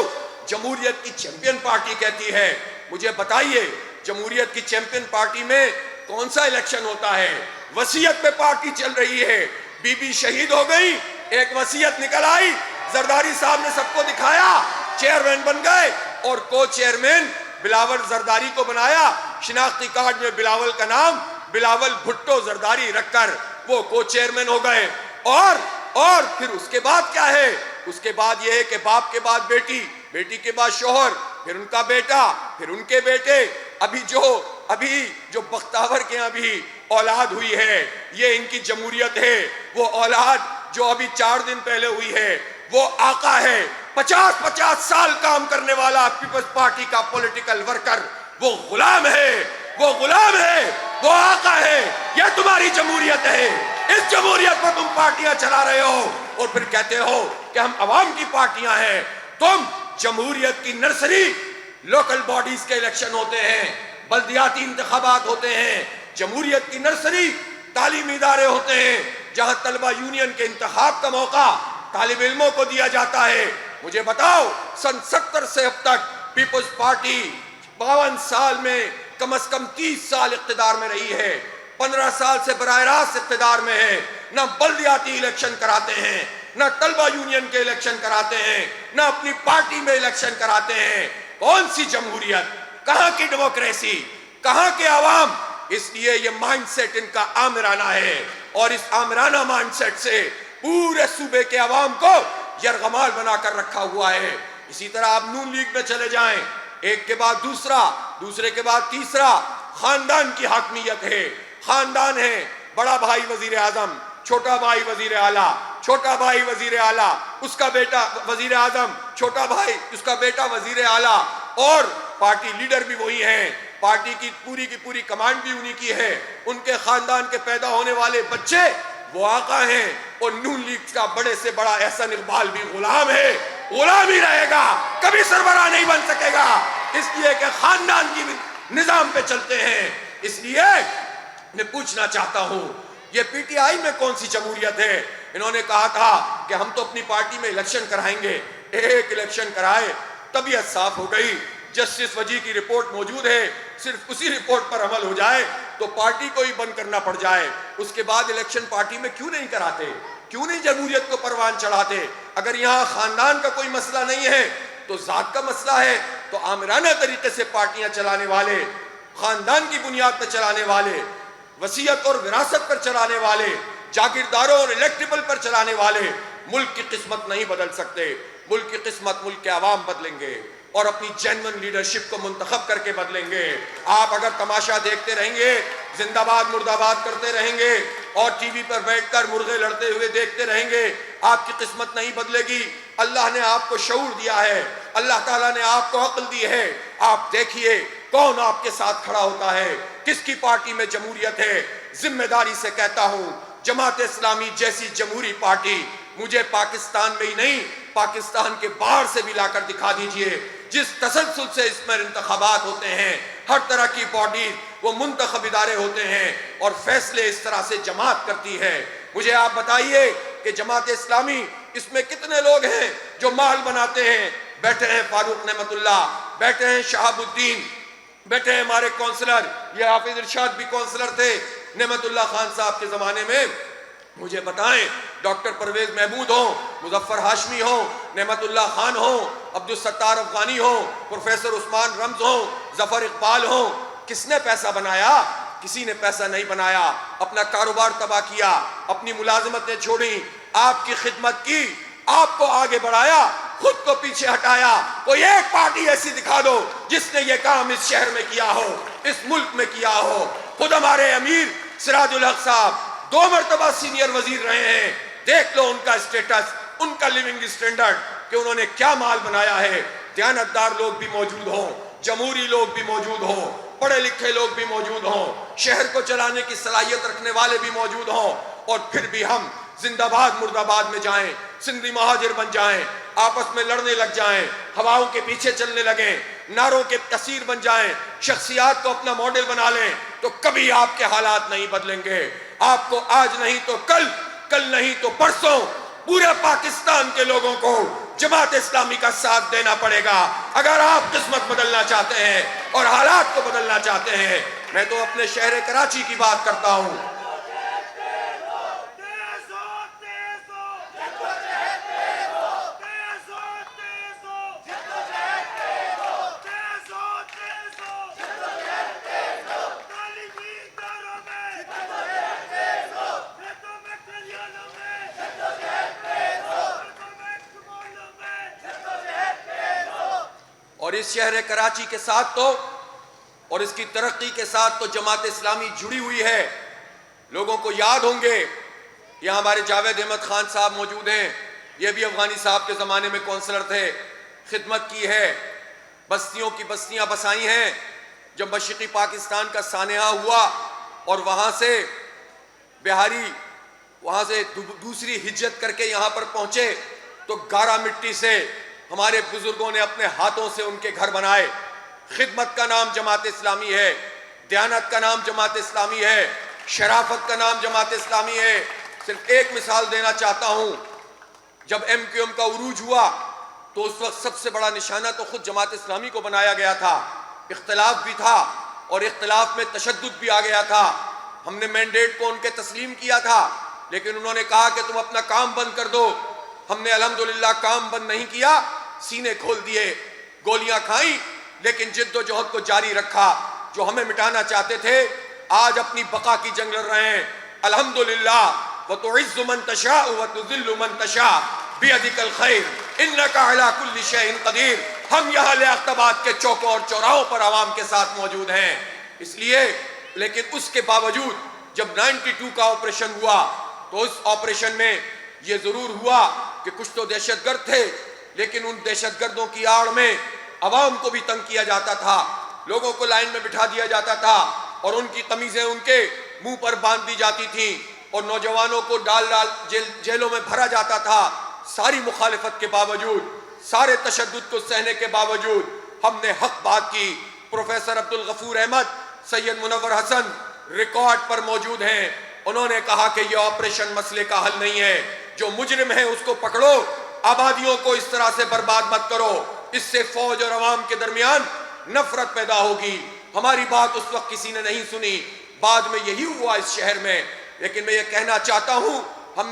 جمہوریت کی چیمپئن پارٹی کہتی ہے۔ مجھے بتائیے، جمہوریت کی چیمپئن پارٹی میں کون سا الیکشن ہوتا ہے؟ وصیت پہ پارٹی چل رہی ہے، بی بی شہید ہو گئی، ایک وصیت نکل آئی، زرداری صاحب نے سب کو دکھایا، چیئرمین بن گئے، اور کو چیئرمین بلاول زرداری کو بنایا، شناختی کارڈ میں بلاول کا نام بلاول بھٹو زرداری رکھ کر وہ کو چیئرمین ہو گئے۔ اور پھر اس کے بعد کیا ہے؟ اس کے بعد یہ ہے کہ باپ کے بعد بیٹی، بیٹی کے بعد شوہر، پھر ان کا بیٹا، پھر ان کے بیٹے، ابھی جو بختاور کے یہاں بھی اولاد ہوئی ہے، یہ ان کی جمہوریت ہے۔ وہ اولاد جو ابھی 4 دن پہلے ہوئی ہے، وہ آقا ہے، 50 سال کام کرنے والا پیپلز پارٹی کا پولیٹیکل ورکر، وہ غلام ہے، وہ آقا ہے۔ یہ تمہاری جمہوریت ہے، اس جمہوریت پر تم پارٹیاں چلا رہے ہو، اور پھر کہتے ہو کہ ہم عوام کی پارٹیاں ہیں۔ تم جمہوریت کی نرسری، لوکل باڈیز کے الیکشن ہوتے ہیں، بلدیاتی انتخابات ہوتے ہیں، جمہوریت کی نرسری تعلیمی ادارے ہوتے ہیں جہاں طلبہ یونین کے انتخاب کا موقع طالب علموں کو دیا جاتا ہے۔ مجھے بتاؤ، سن 70 سے اب تک پیپلز پارٹی 52 سال میں کم از کم 30 سال اقتدار میں رہی ہے، 15 سال سے براہ راست اقتدار میں ہے، نہ بلدیاتی الیکشن کراتے ہیں، نہ طلبہ یونین کے الیکشن کراتے ہیں، نہ اپنی پارٹی میں الیکشن کراتے ہیں۔ کون سی جمہوریت؟ کہاں کی ڈیموکریسی؟ کہاں کے عوام؟ اس لیے یہ مائنڈ سیٹ ان کا آمرانہ ہے، اور اس آمرانہ مائنڈ سیٹ سے پورے صوبے کے عوام کو یرغمال بنا کر رکھا ہوا ہے۔ اسی طرح آپ نون لیگ میں چلے جائیں، ایک کے بعد دوسرا، دوسرے کے بعد تیسرا، خاندان کی حاکمیت ہے، خاندان ہے، بڑا بھائی وزیر اعظم، چھوٹا بھائی وزیر اعلیٰ، چھوٹا بھائی وزیر اعلیٰ، اس کا بیٹا وزیر اعظم، چھوٹا بھائی اس کا بیٹا وزیر اعلیٰ، اور پارٹی لیڈر بھی وہی ہیں، پارٹی کی پوری کمانڈ بھی انہی کی ہے، ان کے خاندان کے پیدا ہونے والے بچے وہ آقا ہیں، اور نون لیگ کا بڑے سے بڑا احسن اقبال بھی غلام ہے، غلام ہی رہے گا، کبھی سربراہ نہیں بن سکے گا، اس لیے کہ خاندان کی نظام پہ چلتے ہیں۔ اس لیے میں پوچھنا چاہتا ہوں، یہ پی ٹی آئی میں کون سی جمہوریت ہے؟ انہوں نے کہا تھا کہ ہم تو اپنی پارٹی میں الیکشن کرائیں گے. ایک الیکشن کرائے, طبیعت صاف ہو گئی. جسٹس وجی کی رپورٹ موجود ہے, صرف اسی رپورٹ پر عمل ہو جائے تو پارٹی کو ہی بند کرنا پڑ جائے. اس کے بعد الیکشن پارٹی میں کیوں نہیں کراتے؟ کیوں نہیں جمہوریت کو پروان چڑھاتے؟ اگر یہاں خاندان کا کوئی مسئلہ نہیں ہے تو ذات کا مسئلہ ہے, تو آمرانہ طریقے سے پارٹیاں چلانے والے, خاندان کی بنیاد پر چلانے والے, وصیت اور وراثت پر چلانے والے, جاگیرداروں اور الیکٹیبل پر چلانے والے ملک کی قسمت نہیں بدل سکتے. ملک کی قسمت ملک کے عوام بدلیں گے اور اپنی جینون لیڈرشپ کو منتخب کر کے بدلیں گے. آپ اگر تماشا دیکھتے رہیں گے, زندہ باد مرد آباد کرتے رہیں گے اور ٹی وی پر بیٹھ کر مرغے لڑتے ہوئے دیکھتے رہیں گے, آپ کی قسمت نہیں بدلے گی. اللہ نے آپ کو شعور دیا ہے, اللہ تعالیٰ نے آپ کو عقل دی ہے. آپ دیکھیے کون آپ کے ساتھ کھڑا ہوتا ہے, کس کی پارٹی میں جمہوریت ہے. ذمہ داری سے کہتا ہوں, جماعت اسلامی جیسی جمہوری پارٹی مجھے پاکستان میں ہی نہیں, پاکستان کے باہر سے بھی لا کر دکھا دیجئے. جس تسلسل سے اس میں انتخابات ہوتے ہیں, ہر طرح کی باڈی وہ منتخب ادارے ہوتے ہیں اور فیصلے اس طرح سے جماعت کرتی ہے. مجھے آپ بتائیے کہ جماعت اسلامی اس میں کتنے لوگ ہیں جو مال بناتے ہیں؟ بیٹھے ہیں فاروق نعمت اللہ, بیٹھے ہیں شہاب الدین, بیٹھے ہیں ہمارے کونسلر, یہ حافظ ارشاد بھی کونسلر تھے نعمت اللہ خان صاحب کے زمانے میں. مجھے بتائیں, ڈاکٹر پرویز محمود ہوں, مظفر ہاشمی ہوں, نعمت اللہ خان ہوں, عبدالستار افغانی ہوں, پروفیسر عثمان رمز ہوں, ظفر اقبال ہوں, کس نے پیسہ بنایا؟ کسی نے پیسہ نہیں بنایا. اپنا کاروبار تباہ کیا, اپنی ملازمتیں چھوڑی, آپ کی خدمت کی, آپ کو آگے بڑھایا, خود کو پیچھے ہٹایا. کوئی ایک پارٹی ایسی دکھا دو جس نے یہ کام اس شہر میں کیا ہو, اس ملک میں کیا ہو. خود ہمارے امیر سراج الحق صاحب 2 مرتبہ سینئر وزیر رہے ہیں, دیکھ لو ان کا اسٹیٹس, ان کا لیونگ اسٹینڈرڈ کہ انہوں نے کیا مال بنایا ہے. دیانتدار لوگ بھی موجود ہوں, جمہوری لوگ بھی موجود ہوں, پڑھے لکھے لوگ بھی موجود ہوں, شہر کو چلانے کی صلاحیت رکھنے والے بھی موجود ہوں, اور پھر بھی ہم زندہ باد مرد آباد میں جائیں, سندھی مہاجر بن جائیں, آپس میں لڑنے لگ جائیں, ہواؤں کے پیچھے چلنے لگیں, نعروں کے کثیر بن جائیں, شخصیات کو اپنا ماڈل بنا لیں, تو کبھی آپ کے حالات نہیں بدلیں گے. آپ کو آج نہیں تو کل, کل نہیں تو پرسوں پورے پاکستان کے لوگوں کو جماعت اسلامی کا ساتھ دینا پڑے گا اگر آپ قسمت بدلنا چاہتے ہیں اور حالات کو بدلنا چاہتے ہیں. میں تو اپنے شہر کراچی کی بات کرتا ہوں. اور اس شہر کراچی کے ساتھ تو, اور اس کی ترقی کے ساتھ تو جماعت اسلامی جڑی ہوئی ہے. لوگوں کو یاد ہوں گے, یہاں ہمارے جاوید احمد خان صاحب موجود ہیں, یہ بھی افغانی صاحب کے زمانے میں کونسلر تھے, خدمت کی ہے, بستیوں کی بستیاں بسائی ہیں. جب مشرقی پاکستان کا سانحہ ہوا اور وہاں سے بہاری وہاں سے دوسری ہجرت کر کے یہاں پر پہنچے تو گارا مٹی سے ہمارے بزرگوں نے اپنے ہاتھوں سے ان کے گھر بنائے. خدمت کا نام جماعت اسلامی ہے, دیانت کا نام جماعت اسلامی ہے, شرافت کا نام جماعت اسلامی ہے. صرف ایک مثال دینا چاہتا ہوں, جب ایم کیو ایم کا عروج ہوا تو اس وقت سب سے بڑا نشانہ تو خود جماعت اسلامی کو بنایا گیا تھا. اختلاف بھی تھا اور اختلاف میں تشدد بھی آ گیا تھا. ہم نے مینڈیٹ کو ان کے تسلیم کیا تھا, لیکن انہوں نے کہا کہ تم اپنا کام بند کر دو. ہم نے الحمدللہ کام بند نہیں کیا, سینے کھول دیے, گولیاں کھائیں, لیکن جد و جہد کو جاری رکھا. جو ہمیں مٹانا چاہتے تھے آج اپنی بقا کی جنگ لڑ رہے ہیں. الحمدللہ. وَتُعِزُّ مَن تَشَاءُ وَتُذِلُّ مَن تَشَاءُ بِيَدِكَ الْخَيْرُ إِنَّكَ عَلَى كُلِّ شَيْءٍ قَدِيرٌ. ہم یہاں لیاقت آباد کے چوکوں اور چوراہوں پر عوام کے ساتھ موجود ہیں. اس لیے, لیکن اس کے باوجود جب 92 کا آپریشن ہوا تو اس آپریشن میں یہ ضرور ہوا کہ کچھ تو دہشت گرد تھے, لیکن ان دہشت گردوں کی آڑ میں عوام کو بھی تنگ کیا جاتا تھا, لوگوں کو لائن میں بٹھا دیا جاتا تھا اور ان کی قمیضیں ان کے منہ پر باندھ دی جاتی تھیں اور نوجوانوں کو ڈال جیلوں میں بھرا جاتا تھا. ساری مخالفت کے باوجود, سارے تشدد کو سہنے کے باوجود ہم نے حق بات کی. پروفیسر عبدالغفور احمد, سید منور حسن ریکارڈ پر موجود ہیں, انہوں نے کہا کہ یہ آپریشن مسئلے کا حل نہیں ہے, جو مجرم ہے اس کو پکڑو، آبادیوں کو اس طرح سے برباد مت کرو، اس سے فوج اور عوام کے درمیان نفرت پیدا ہوگی۔ ہماری بات اس وقت کسی نے نہیں سنی، بعد میں یہی ہوا اس شہر میں۔ لیکن میں یہ کہنا چاہتا ہوں، ہم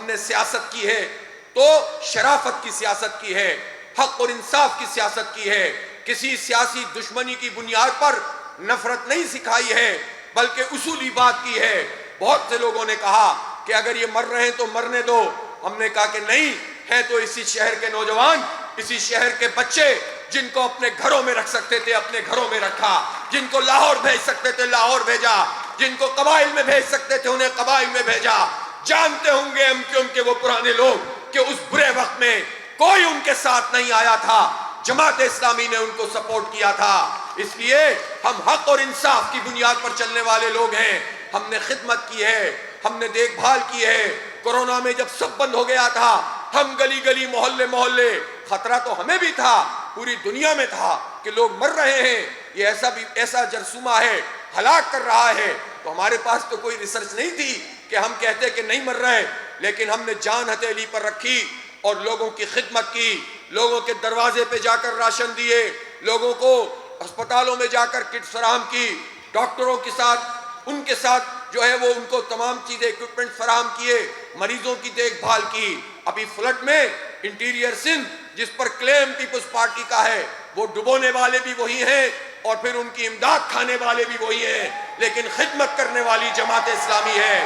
نے سیاست کی ہے تو شرافت کی سیاست کی ہے، حق اور انصاف کی سیاست کی ہے، کسی سیاسی دشمنی کی بنیاد پر نفرت نہیں سکھائی ہے، بلکہ اصولی بات کی ہے۔ بہت سے لوگوں نے کہا کہ اگر یہ مر رہے ہیں تو مرنے دو، ہم نے کہا کہ نہیں ہے، تو اسی شہر کے نوجوان، اسی شہر کے بچے جن کو اپنے گھروں میں رکھ سکتے تھے اپنے گھروں میں رکھا، جن کو لاہور بھیج سکتے تھے لاہور بھیجا، جن کو قبائل میں بھیج سکتے تھے انہیں قبائل میں بھیجا۔ جانتے ہوں گے ان کے وہ پرانے لوگ کہ اس برے وقت میں کوئی ان کے ساتھ نہیں آیا تھا، جماعت اسلامی نے ان کو سپورٹ کیا تھا۔ اس لیے ہم حق اور انصاف کی بنیاد پر چلنے والے لوگ ہیں۔ ہم نے خدمت کی ہے، ہم نے دیکھ بھال کی ہے۔ کورونا میں جب سب بند ہو گیا تھا، ہم گلی گلی محلے محلے، خطرہ تو ہمیں بھی تھا، پوری دنیا میں تھا کہ لوگ مر رہے ہیں، یہ ایسا جرثومہ ہے، ہلاک کر رہا ہے، تو ہمارے پاس تو کوئی ریسرچ نہیں تھی کہ ہم کہتے کہ نہیں مر رہے، لیکن ہم نے جان ہتھیلی پر رکھی اور لوگوں کی خدمت کی، لوگوں کے دروازے پہ جا کر راشن دیے، لوگوں کو اسپتالوں میں جا کر کٹ فراہم کی، ڈاکٹروں کے ساتھ ان کے ساتھ جو ہے وہ ان کو تمام چیزیں ایکوپمنٹ فراہم کیے، مریضوں کی دیکھ بھال کی۔ ابھی فلڈ میں انٹیریئر سندھ جس پر کلیم پیپلز پارٹی کا ہے، وہ ڈبونے والے بھی وہی ہیں اور پھر ان کی امداد کھانے والے بھی وہی ہیں، لیکن خدمت کرنے والی جماعت اسلامی ہے،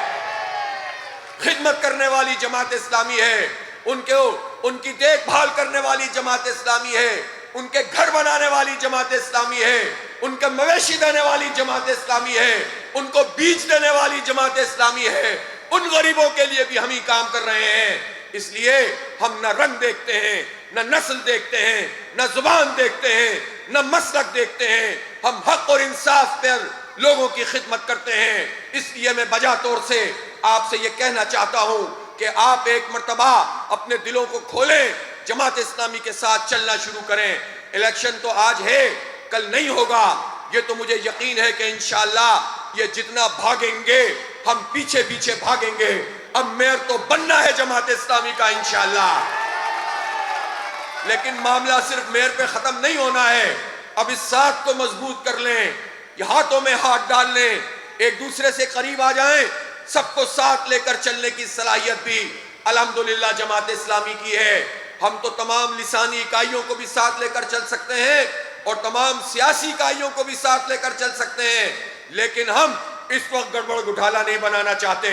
خدمت کرنے والی جماعت اسلامی ہے، ان کی دیکھ بھال کرنے والی جماعت اسلامی ہے، ان کے گھر بنانے والی جماعت اسلامی ہے، ان کے مویشی دینے والی جماعت اسلامی ہے، ان کو بیج دینے والی جماعت اسلامی ہے۔ ان غریبوں کے لیے بھی ہم ہی کام کر رہے ہیں۔ اس لیے ہم نہ رنگ دیکھتے ہیں، نہ نسل دیکھتے ہیں، نہ زبان دیکھتے ہیں، نہ مسلک دیکھتے ہیں، ہم حق اور انصاف پر لوگوں کی خدمت کرتے ہیں۔ اس لیے میں بجا طور سے آپ سے یہ کہنا چاہتا ہوں کہ آپ ایک مرتبہ اپنے دلوں کو کھولیں، جماعت اسلامی کے ساتھ چلنا شروع کریں۔ الیکشن تو آج ہے، کل نہیں ہوگا، یہ تو مجھے یقین ہے کہ انشاءاللہ یہ جتنا بھاگیں گے ہم پیچھے پیچھے بھاگیں گے۔ اب میئر تو بننا ہے جماعت اسلامی کا انشاءاللہ، لیکن معاملہ صرف میئر پہ ختم نہیں ہونا ہے۔ اب اس ساتھ کو مضبوط کر لیں، یہ ہاتھوں میں ہاتھ ڈال لیں، ایک دوسرے سے قریب آ جائیں، سب کو ساتھ لے کر چلنے کی صلاحیت بھی الحمدللہ جماعت اسلامی کی ہے۔ ہم تو تمام لسانی اکائیوں کو بھی ساتھ لے کر چل سکتے ہیں اور تمام سیاسی اکائیوں کو بھی ساتھ لے کر چل سکتے ہیں، لیکن ہم اس وقت گڑبڑ گٹھالا نہیں بنانا چاہتے،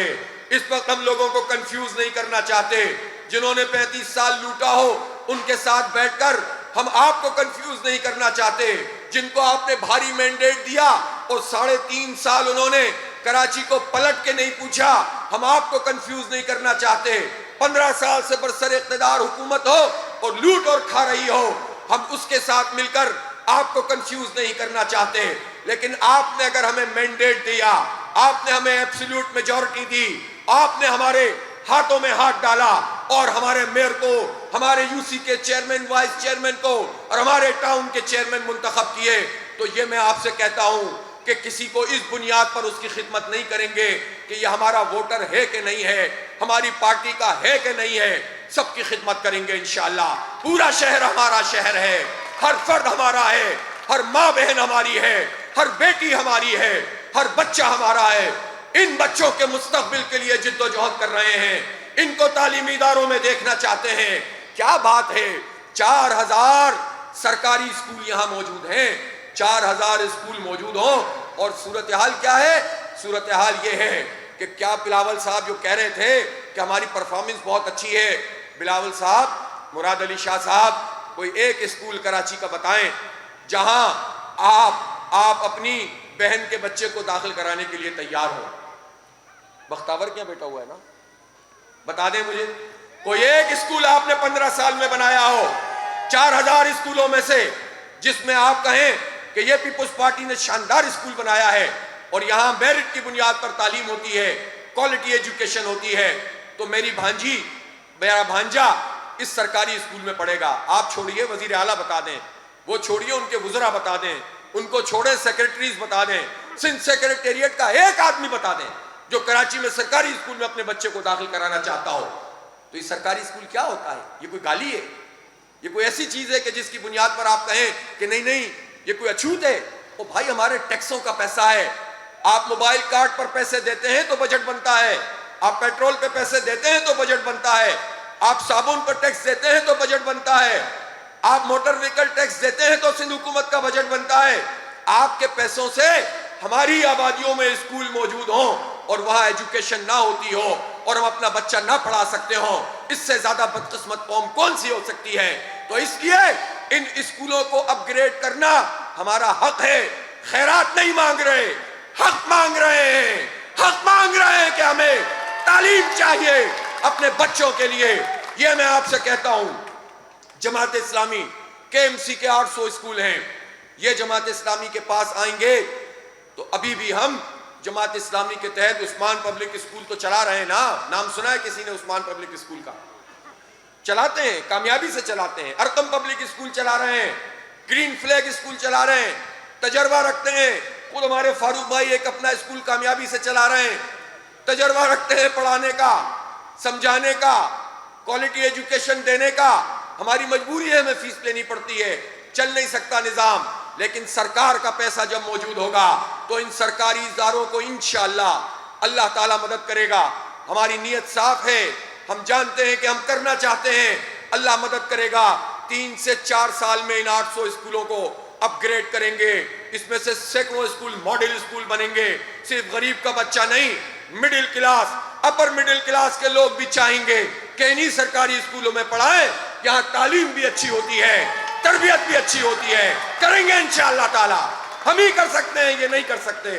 اس وقت ہم لوگوں کو کنفیوز نہیں کرنا چاہتے۔ جنہوں نے 35 سال لوٹا ہو ان کے ساتھ بیٹھ کر ہم آپ کو کنفیوز نہیں کرنا چاہتے۔ جن کو آپ نے بھاری مینڈیٹ دیا اور 3.5 سال انہوں نے کراچی کو پلٹ کے نہیں پوچھا، ہم آپ کو کنفیوز نہیں کرنا چاہتے۔ 15 سال سے برسر اقتدار حکومت ہو اور لوٹ اور کھا رہی ہو، ہم اس کے ساتھ مل کر آپ کو کنفیوز نہیں کرنا چاہتے، لیکن آپ نے اگر ہمیں مینڈیٹ دیا، آپ نے ہمیں ایبسلیوٹ میجورٹی دی، آپ نے ہمارے ہاتھوں میں ہاتھ ڈالا اور ہمارے میئر کو، ہمارے یو سی کے چیئرمین وائس چیئرمین کو اور ہمارے ٹاؤن کے چیئرمین منتخب کیے، تو یہ میں آپ سے کہتا ہوں کہ کسی کو اس بنیاد پر اس کی خدمت نہیں کریں گے کہ یہ ہمارا ووٹر ہے کہ نہیں ہے، ہماری پارٹی کا ہے کہ نہیں ہے، سب کی خدمت کریں گے انشاءاللہ۔ پورا شہر ہمارا شہر ہے، ہر فرد ہمارا ہے، ہر ماں بہن ہماری ہے، ہر بیٹی ہماری ہے، ہر بچہ ہمارا ہے۔ ان بچوں کے مستقبل کے لیے جد و جہد کر رہے ہیں، ان کو تعلیمی اداروں میں دیکھنا چاہتے ہیں۔ کیا بات ہے، 4000 سرکاری اسکول یہاں موجود ہیں، 4000 اسکول موجود ہوں، اور صورتحال کیا ہے؟ صورتحال یہ ہے کہ کیا بلاول صاحب جو کہہ رہے تھے کہ ہماری پرفارمنس بہت اچھی ہے، بلاول صاحب، مراد علی شاہ صاحب، کوئی ایک اسکول کراچی کا بتائیں جہاں آپ اپنی بہن کے بچے کو داخل کرانے کے لیے تیار ہو۔ بختاور کیا بیٹا ہوا ہے نا، بتا دیں مجھے کوئی ایک اسکول آپ نے 15 سال میں بنایا ہو 4000 اسکولوں میں سے، جس میں آپ کہیں کہ یہ پیپلز پارٹی نے شاندار اسکول بنایا ہے اور یہاں میرٹ کی بنیاد پر تعلیم ہوتی ہے، کوالٹی ایجوکیشن ہوتی ہے۔ تو میرا بھانجا اس سرکاری اسکول میں پڑھے گا۔ آپ چھوڑیے وزیر اعلیٰ بتا دیں، وہ چھوڑیے ان کے وزراء بتا دیں، ان کو چھوڑے سیکرٹریز بتا دیں، سندھ سیکرٹریٹ کا ایک آدمی بتا دیں جو کراچی میں سرکاری اسکول میں اپنے بچے کو داخل کرانا چاہتا ہو۔ تو یہ سرکاری اسکول کیا ہوتا ہے؟ یہ کوئی گالی ہے؟ یہ کوئی ایسی چیز ہے کہ جس کی بنیاد پر آپ کہیں کہ نہیں نہیں یہ کوئی اچھوت ہے؟ او بھائی ہمارے ٹیکسوں کا پیسہ ہے. آپ موبائل کارڈ پر پیسے دیتے ہیں تو بجٹ بنتا ہے, آپ پیٹرول پہ پیسے دیتے ہیں تو بجٹ بنتا ہے, آپ صابن پر ٹیکس دیتے ہیں تو بجٹ بنتا ہے, آپ موٹر وہیکل ٹیکس دیتے ہیں تو سندھ حکومت کا بجٹ بنتا ہے. آپ کے پیسوں سے ہماری آبادیوں میں اسکول موجود ہوں اور وہاں ایجوکیشن نہ ہوتی ہو اور ہم اپنا بچہ نہ پڑھا سکتے ہوں, اس سے زیادہ بدقسمت قوم کون سی ہو سکتی ہے؟ تو اس لیے ان اسکولوں کو اپ گریڈ کرنا ہمارا حق ہے. خیرات نہیں مانگ رہے, حق مانگ رہے ہیں. حق مانگ رہے ہیں کہ ہمیں تعلیم چاہیے اپنے بچوں کے لیے. یہ میں آپ سے کہتا ہوں, جماعت اسلامی کے ایم سی کے 800 اسکول ہیں. یہ جماعت اسلامی کے پاس آئیں گے تو ابھی بھی ہم جماعت اسلامی کے تحت عثمان پبلک اسکول تو چلا رہے ہیں نا. نام سنا ہے کسی نے عثمان پبلک اسکول کا؟ چلاتے ہیں, کامیابی سے چلاتے ہیں. ارقم پبلک اسکول چلا رہے ہیں, گرین فلیگ اسکول چلا رہے ہیں, تجربہ رکھتے ہیں. خود ہمارے فاروق بھائی ایک اپنا اسکول کامیابی سے چلا رہے ہیں, تجربہ رکھتے ہیں پڑھانے کا, سمجھانے کا, کوالٹی ایجوکیشن دینے کا. ہماری مجبوری ہے, ہمیں فیس لینی پڑتی ہے, چل نہیں سکتا نظام. لیکن سرکار کا پیسہ جب موجود ہوگا تو ان سرکاری اداروں کو انشاءاللہ اللہ تعالیٰ مدد کرے گا. ہماری نیت صاف ہے, ہم جانتے ہیں کہ ہم کرنا چاہتے ہیں, اللہ مدد کرے گا. 3 سے 4 سال میں ان 800 اسکولوں کو اپ گریڈ کریں گے. اس میں سے سینکڑوں اسکول ماڈل اسکول بنیں گے. صرف غریب کا بچہ نہیں, middle class, upper middle class کے لوگ بھی چاہیں گے کہ انہی سرکاری اسکولوں میں پڑھائیں. یہاں تعلیم بھی اچھی ہوتی ہے, تربیت بھی اچھی ہوتی ہے. کریں گے انشاءاللہ تعالی. ہم ہی کر سکتے ہیں, یہ نہیں کر سکتے.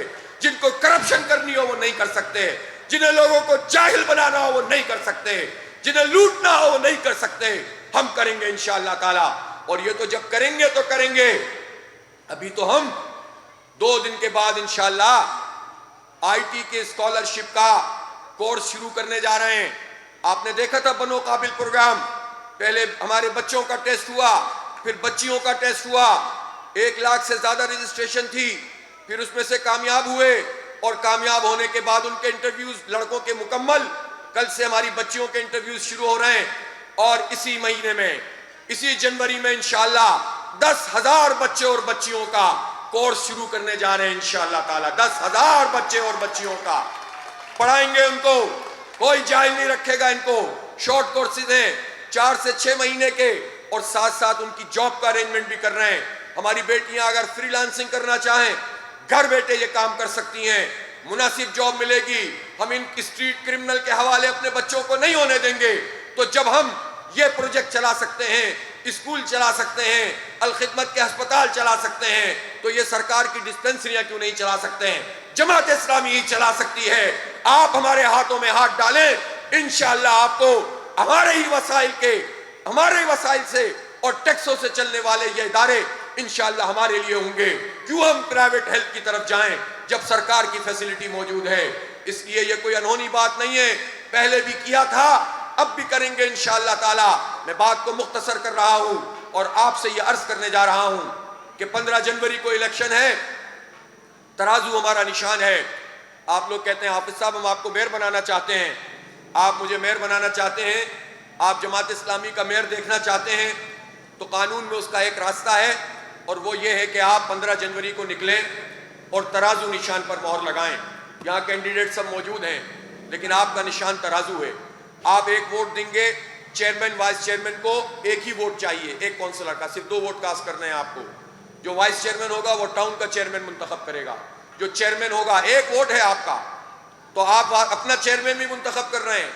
جن کو کرپشن کرنی ہو وہ نہیں کر سکتے, جنہیں لوگوں کو جاہل بنانا ہو وہ نہیں کر سکتے, جنہیں لوٹنا ہو وہ نہیں کر سکتے. ہم کریں گے انشاءاللہ تعالی. اور یہ تو جب کریں گے تو کریں گے. ابھی تو ہم 2 دن کے بعد انشاءاللہ آئی ٹی کے اسکالرشپ کا کورس شروع کرنے جا رہے ہیں. آپ نے دیکھا تھا بنو قابل پروگرام, پہلے ہمارے بچوں کا ٹیسٹ ہوا, پھر بچیوں کا ٹیسٹ ہوا. 1 لاکھ سے زیادہ رجسٹریشن تھی, پھر اس میں سے کامیاب ہوئے, اور کامیاب ہونے کے بعد ان کے انٹرویوز لڑکوں کے مکمل. کل سے ہماری بچیوں کے انٹرویوز شروع ہو رہے ہیں, اور اسی مہینے میں, اسی جنوری میں انشاءاللہ 10,000 بچے اور بچیوں کا کورس شروع کرنے جا رہے ہیں انشاءاللہ تعالی. 10,000 بچے اور بچیوں کا پڑھائیں گے. ان کو کوئی جاہل نہیں رکھے گا. ان کو شارٹ کورسز ہیں 4 سے 6 مہینے کے, اور ساتھ ساتھ ان کی جاب کا ارینجمنٹ بھی کر رہے ہیں. ہماری بیٹیاں اگر فری لانسنگ کرنا چاہیں, گھر بیٹھے یہ کام کر سکتی ہیں, مناسب جاب ملے گی. ہم ان اسٹریٹ کرمنل کے حوالے اپنے بچوں کو نہیں ہونے دیں گے. تو جب ہم یہ پروجیکٹ چلا سکتے ہیں, اسکول چلا سکتے ہیں, الخدمت کے ہسپتال چلا سکتے ہیں, تو یہ سرکار کی ڈسپنسریاں کیوں نہیں چلا سکتے ہیں؟ جماعت اسلامی ہی چلا سکتی ہے. آپ ہمارے ہاتھوں میں ہاتھ ڈالیں, انشاءاللہ آپ کو ہمارے ہی وسائل سے اور ٹیکسوں سے چلنے والے یہ ادارے انشاءاللہ ہمارے لیے ہوں گے. کیوں ہم پرائیویٹ ہیلتھ کی طرف جائیں جب سرکار کی فیسلٹی موجود ہے؟ اس لیے یہ کوئی انہونی بات نہیں ہے, پہلے بھی کیا تھا, اب بھی کریں گے انشاءاللہ تعالی. میں بات کو مختصر کر رہا ہوں اور آپ سے یہ عرض کرنے جا رہا ہوں کہ 15 جنوری کو الیکشن ہے. ترازو ہمارا نشان ہے. آپ لوگ کہتے ہیں حافظ صاحب ہم آپ کو میئر بنانا چاہتے ہیں, آپ مجھے میئر بنانا چاہتے ہیں, آپ جماعت اسلامی کا میئر دیکھنا چاہتے ہیں, تو قانون میں اس کا ایک راستہ ہے, اور وہ یہ ہے کہ آپ 15 جنوری کو نکلیں اور ترازو نشان پر مہر لگائیں. یہاں کینڈیڈیٹ سب موجود ہیں, لیکن آپ کا نشان ترازو ہے. آپ 1 ووٹ دیں گے چیئرمین وائس چیئرمین کو, ایک ہی ووٹ چاہیے, ایک کونسلر کا, صرف 2 ووٹ کاسٹ کرنے ہیں آپ کو. جو وائس چیئرمین ہوگا وہ ٹاؤن کا چیئرمین منتخب کرے گا. جو چیئرمین ہوگا, 1 ووٹ ہے آپ کا, تو آپ اپنا چیئرمین بھی منتخب کر رہے ہیں,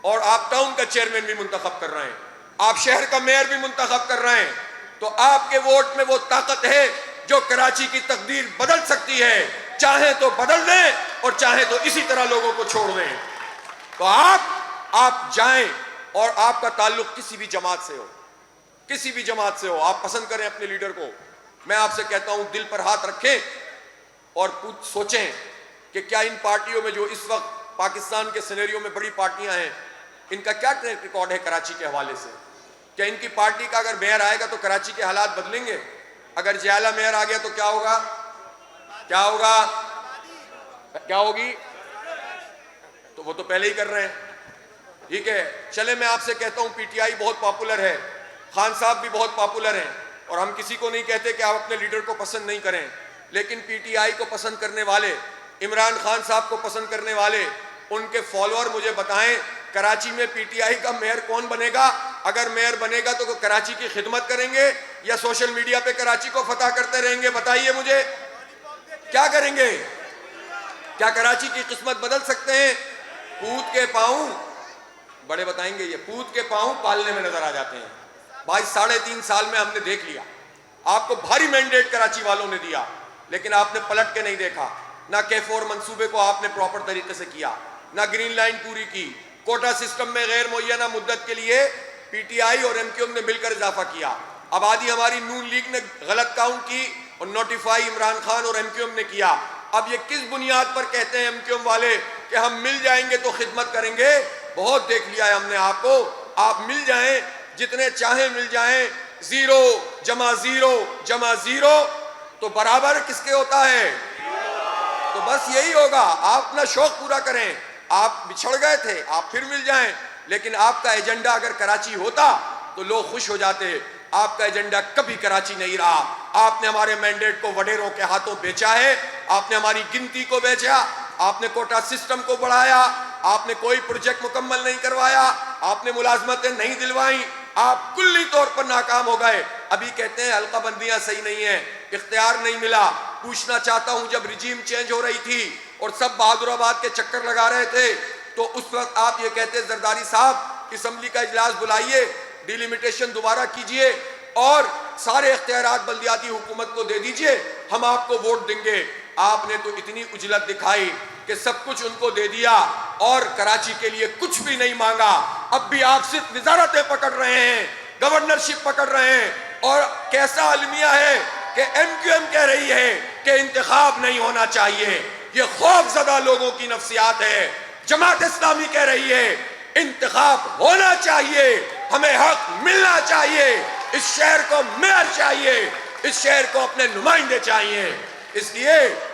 اور آپ ٹاؤن کا چیئرمین بھی منتخب کر رہے ہیں, آپ شہر کا میئر بھی منتخب کر رہے ہیں. تو آپ کے ووٹ میں وہ طاقت ہے جو کراچی کی تقدیر بدل سکتی ہے. چاہیں تو بدل دیں اور چاہیں تو اسی طرح لوگوں کو چھوڑ دیں. تو آپ جائیں, اور آپ کا تعلق کسی بھی جماعت سے ہو, کسی بھی جماعت سے ہو, آپ پسند کریں اپنے لیڈر کو. میں آپ سے کہتا ہوں دل پر ہاتھ رکھیں اور سوچیں کہ کیا ان پارٹیوں میں جو اس وقت پاکستان کے سینیریو میں بڑی پارٹیاں ہیں, ان کا کیا ٹریک ریکارڈ ہے کراچی کے حوالے سے؟ کیا ان کی پارٹی کا اگر میئر آئے گا تو کراچی کے حالات بدلیں گے؟ اگر جیالہ میئر آ گیا تو کیا ہوگا؟ کیا ہوگا؟ کیا ہوگی؟ تو وہ تو پہلے ہی کر رہے ہیں. ٹھیک ہے، چلے میں آپ سے کہتا ہوں پی ٹی آئی بہت پاپولر ہے، خان صاحب بھی بہت پاپولر ہیں، اور ہم کسی کو نہیں کہتے کہ آپ اپنے لیڈر کو پسند نہیں کریں، لیکن پی ٹی آئی کو پسند کرنے والے، عمران خان صاحب کو پسند کرنے والے، ان کے فالوور مجھے بتائیں کراچی میں پی ٹی آئی کا میئر کون بنے گا؟ اگر میئر بنے گا تو کراچی کی خدمت کریں گے یا سوشل میڈیا پہ کراچی کو فتح کرتے رہیں گے؟ بتائیے مجھے کیا کریں گے؟ کیا کراچی کی قسمت بدل سکتے ہیں؟ پوت کے پاؤں، بڑے بتائیں گے، یہ پوت کے پاؤں پالنے میں نظر آ جاتے ہیں۔ بھائی 3.5 سال میں ہم نے دیکھ لیا، آپ کو بھاری مینڈیٹ کراچی والوں نے دیا، لیکن آپ نے پلٹ کے نہیں دیکھا، نہ K4 منصوبے کو آپ نے پراپر طریقے سے کیا، نہ گرین لائن پوری کی، کوٹا سسٹم میں غیر معینہ مدت کے لیے پی ٹی آئی اور ایم کیو ایم نے مل کر اضافہ کیا، آبادی ہماری نون لیگ نے غلط کاؤنٹ کی اور نوٹیفائی عمران خان اور ایم کیو ایم نے کیا۔ اب یہ کس بنیاد پر کہتے ہیں ایم کیو ایم والے کہ ہم مل جائیں گے تو خدمت کریں گے؟ بہت دیکھ لیا ہے ہم نے آپ کو، آپ مل جائیں جتنے چاہیں مل جائیں، 0 جمع 0 جمع 0 تو برابر کس کے ہوتا ہے؟ تو بس یہی ہوگا، آپ اپنا شوق پورا کریں، آپ بچھڑ گئے تھے آپ پھر مل جائیں، لیکن آپ کا ایجنڈا اگر کراچی ہوتا تو لوگ خوش ہو جاتے۔ آپ کا ایجنڈا کبھی کراچی نہیں رہا، آپ نے ہمارے مینڈیٹ کو وڈیروں کے ہاتھوں بیچا ہے، آپ نے ہماری گنتی کو بیچا، آپ نے کوٹا سسٹم کو بڑھایا، آپ نے کوئی پروجیکٹ مکمل نہیں کروایا، آپ نے ملازمتیں نہیں دلوائیں، آپ کلی طور پر ناکام ہو گئے۔ ابھی کہتے ہیں حلقہ بندیاں صحیح نہیں ہیں، اختیار نہیں ملا۔ پوچھنا چاہتا ہوں جب رجیم چینج ہو رہی تھی اور سب بہادر آباد کے چکر لگا رہے تھے تو اس وقت آپ یہ کہتے زرداری صاحب اسمبلی کا اجلاس بلائیے، ڈیلیمیٹیشن دوبارہ کیجئے اور سارے اختیارات بلدیاتی حکومت کو دے دیجئے، ہم آپ کو ووٹ دیں گے۔ آپ نے تو اتنی عجلت دکھائی کہ سب کچھ ان کو دے دیا اور کراچی کے لیے کچھ بھی نہیں مانگا۔ اب بھی آپ صرف وزارتیں پکڑ رہے ہیں، گورنرشپ پکڑ رہے ہیں، اور کیسا المیہ ہے کہ ایم کیو ایم کہہ رہی ہے کہ انتخاب نہیں ہونا چاہیے۔ یہ خوف زدہ لوگوں کی نفسیات ہے۔ جماعت اسلامی کہہ رہی ہے انتخاب ہونا چاہیے، ہمیں حق ملنا چاہیے، اس شہر کو میئر چاہیے، اس شہر کو اپنے نمائندے چاہیے۔ اس لیے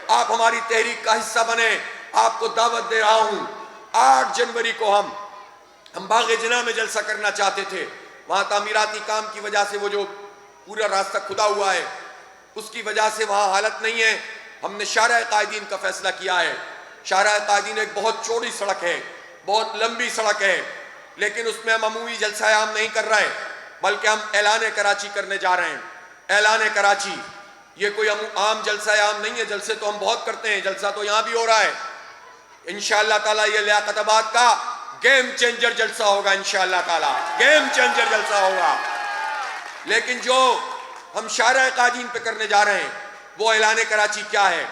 آپ ہماری تحریک کا حصہ بنیں۔ آپ کو دعوت دے رہا ہوں، 8 جنوری کو ہم باغ جناح میں جلسہ کرنا چاہتے تھے، وہاں تعمیراتی کام کی وجہ سے وہ جو پورا راستہ کھدا ہوا ہے اس کی وجہ سے وہاں حالت نہیں ہے۔ ہم نے شارع قائدین کا فیصلہ کیا ہے۔ شارع قائدین ایک بہت چوڑی سڑک ہے، بہت لمبی سڑک ہے، لیکن اس میں ہم عمومی جلسہ عام نہیں کر رہے بلکہ ہم اعلان کراچی کرنے جا رہے ہیں۔ اعلان کراچی یہ کوئی عام جلسہ عام نہیں ہے، جلسے تو ہم بہت کرتے ہیں، جلسہ تو یہاں بھی ہو رہا ہے۔ انشاءاللہ تعالیٰ یہ لیاقت آباد کا گیم چینجر جلسہ ہوگا، انشاءاللہ تعالیٰ گیم چینجر جلسہ ہوگا۔ لیکن جو ہم شارع قائدین پہ کرنے جا رہے ہیں وہ اعلان کراچی کیا ہے؟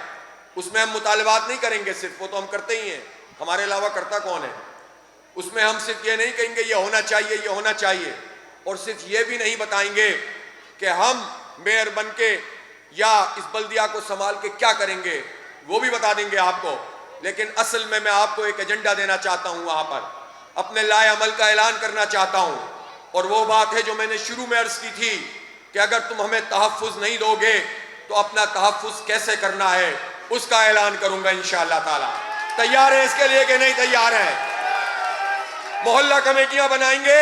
اس میں ہم مطالبات نہیں کریں گے صرف، وہ تو ہم کرتے ہی ہیں، ہمارے علاوہ کرتا کون ہے؟ اس میں ہم صرف یہ نہیں کہیں گے یہ ہونا چاہیے، یہ ہونا چاہیے، اور صرف یہ بھی نہیں بتائیں گے کہ ہم میئر بن کے یا اس بلدیہ کو سنبھال کے کیا کریں گے، وہ بھی بتا دیں گے آپ کو۔ لیکن اصل میں آپ کو ایک ایجنڈا دینا چاہتا ہوں، وہاں پر اپنے لائے عمل کا اعلان کرنا چاہتا ہوں، اور وہ بات ہے جو میں نے شروع میں عرض کی تھی کہ اگر تم ہمیں تحفظ نہیں دو گے تو اپنا تحفظ کیسے کرنا ہے اس کا اعلان کروں گا انشاءاللہ تعالی۔ تیار ہیں اس کے لیے کہ نہیں تیار ہیں؟ محلہ کمیٹیاں بنائیں گے،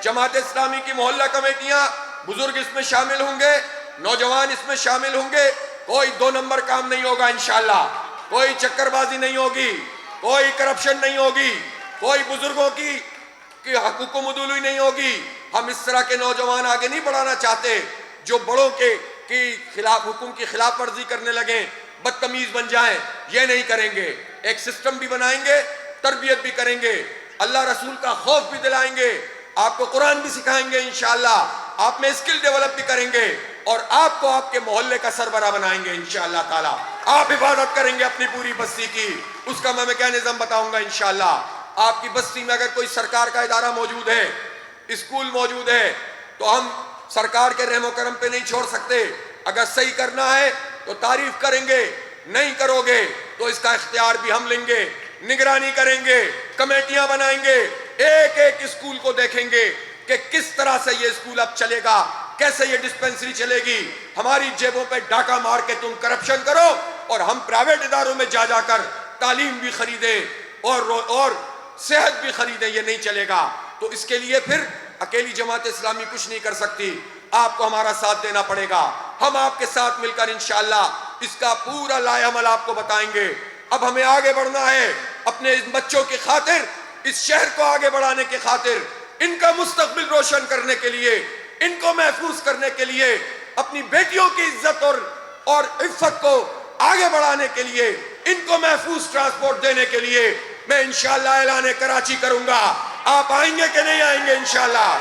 جماعت اسلامی کی محلہ کمیٹیاں، بزرگ اس میں شامل ہوں گے، نوجوان اس میں شامل ہوں گے، کوئی 2 نمبر کام نہیں ہوگا انشاءاللہ، کوئی چکر بازی نہیں ہوگی، کوئی کرپشن نہیں ہوگی، کوئی بزرگوں کی حقوق مدولی نہیں ہوگی۔ ہم اس طرح کے نوجوان آگے نہیں بڑھانا چاہتے جو بڑوں کی خلاف حکم کی خلاف ورزی کرنے لگیں، بدتمیز بن جائیں، یہ نہیں کریں گے۔ ایک سسٹم بھی بنائیں گے، تربیت بھی کریں گے، اللہ رسول کا خوف بھی دلائیں گے، آپ کو قرآن بھی سکھائیں گے انشاءاللہ، آپ میں اسکل ڈیولپ بھی کریں گے، اور آپ کو آپ کے محلے کا سربراہ بنائیں گے انشاءاللہ تعالی۔ آپ حفاظت کریں گے اپنی پوری بستی کی، اس کا میں میکینزم بتاؤں گا انشاءاللہ۔ آپ کی بستی میں اگر کوئی سرکار کا ادارہ موجود ہے، اسکول موجود ہے، تو ہم سرکار کے رحم و کرم پہ نہیں چھوڑ سکتے۔ اگر صحیح کرنا ہے تو تعریف کریں گے، نہیں کرو گے تو اس کا اختیار بھی ہم لیں گے، نگرانی کریں گے، کمیٹیاں بنائیں گے، ایک ایک اسکول کو دیکھیں گے کہ کس طرح سے یہ اسکول اب چلے گا، کیسے یہ ڈسپنسری چلے گی۔ ہماری جیبوں پہ ڈاکہ مار کے تم کرپشن کرو اور ہم پرائیویٹ اداروں میں جا کر تعلیم بھی خریدیں اور صحت بھی خریدیں، یہ نہیں چلے گا۔ تو اس کے لیے پھر اکیلی جماعت اسلامی کچھ نہیں کر سکتی، آپ کو ہمارا ساتھ دینا پڑے گا۔ ہم آپ کے ساتھ مل کر انشاءاللہ اس کا پورا لائحہ عمل آپ کو بتائیں گے۔ اب ہمیں آگے بڑھنا ہے اپنے اس بچوں کی خاطر، اس شہر کو آگے بڑھانے کی خاطر، ان کا مستقبل روشن کرنے کے لیے، ان کو محفوظ کرنے کے لیے، اپنی بیٹیوں کی عزت اور عفت کو آگے بڑھانے کے لیے، ان کو محفوظ ٹرانسپورٹ دینے کے لیے میں انشاءاللہ اعلان کراچی کروں گا۔ آپ آئیں گے کہ نہیں آئیں گے؟ انشاءاللہ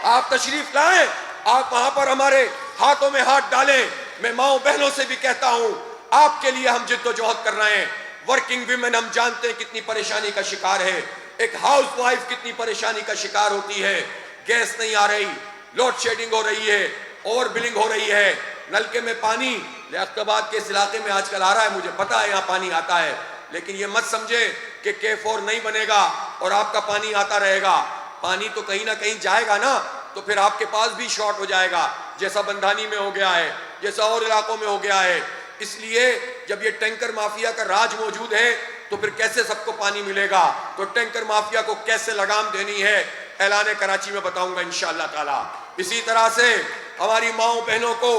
آپ تشریف لائیں، آپ وہاں پر ہمارے ہاتھوں میں ہاتھ ڈالیں۔ میں ماؤں بہنوں سے بھی کہتا ہوں، آپ کے لیے ہم جد و جہد کر رہے ہیں۔ ورکنگ ویمن ہم جانتے ہیں کتنی پریشانی کا شکار ہے، ایک ہاؤس وائف کتنی پریشانی کا شکار ہوتی ہے۔ گیس نہیں آ رہی، لوڈ شیڈنگ ہو رہی ہے، اوور بلنگ ہو رہی ہے، نلکے میں پانی لیاقت آباد کے اس علاقے میں آج کل آ رہا ہے، مجھے پتا ہے یہاں پانی آتا ہے، لیکن یہ مت سمجھیں کہ K4 نہیں بنے گا اور آپ کا پانی آتا رہے گا۔ پانی تو کہیں نہ کہیں جائے گا نا، تو پھر آپ کے پاس بھی شارٹ ہو جائے گا، جیسا بندھانی میں ہو گیا ہے، جیسا اور علاقوں میں ہو گیا ہے۔ اس لیے جب یہ ٹینکر مافیا کا راج موجود ہے تو پھر کیسے سب کو پانی ملے گا؟ تو ٹینکر مافیا کو کیسے لگام دینی ہے، اعلان کراچی میں بتاؤں گا انشاءاللہ تعالی۔ اسی طرح سے ہماری ماؤں بہنوں کو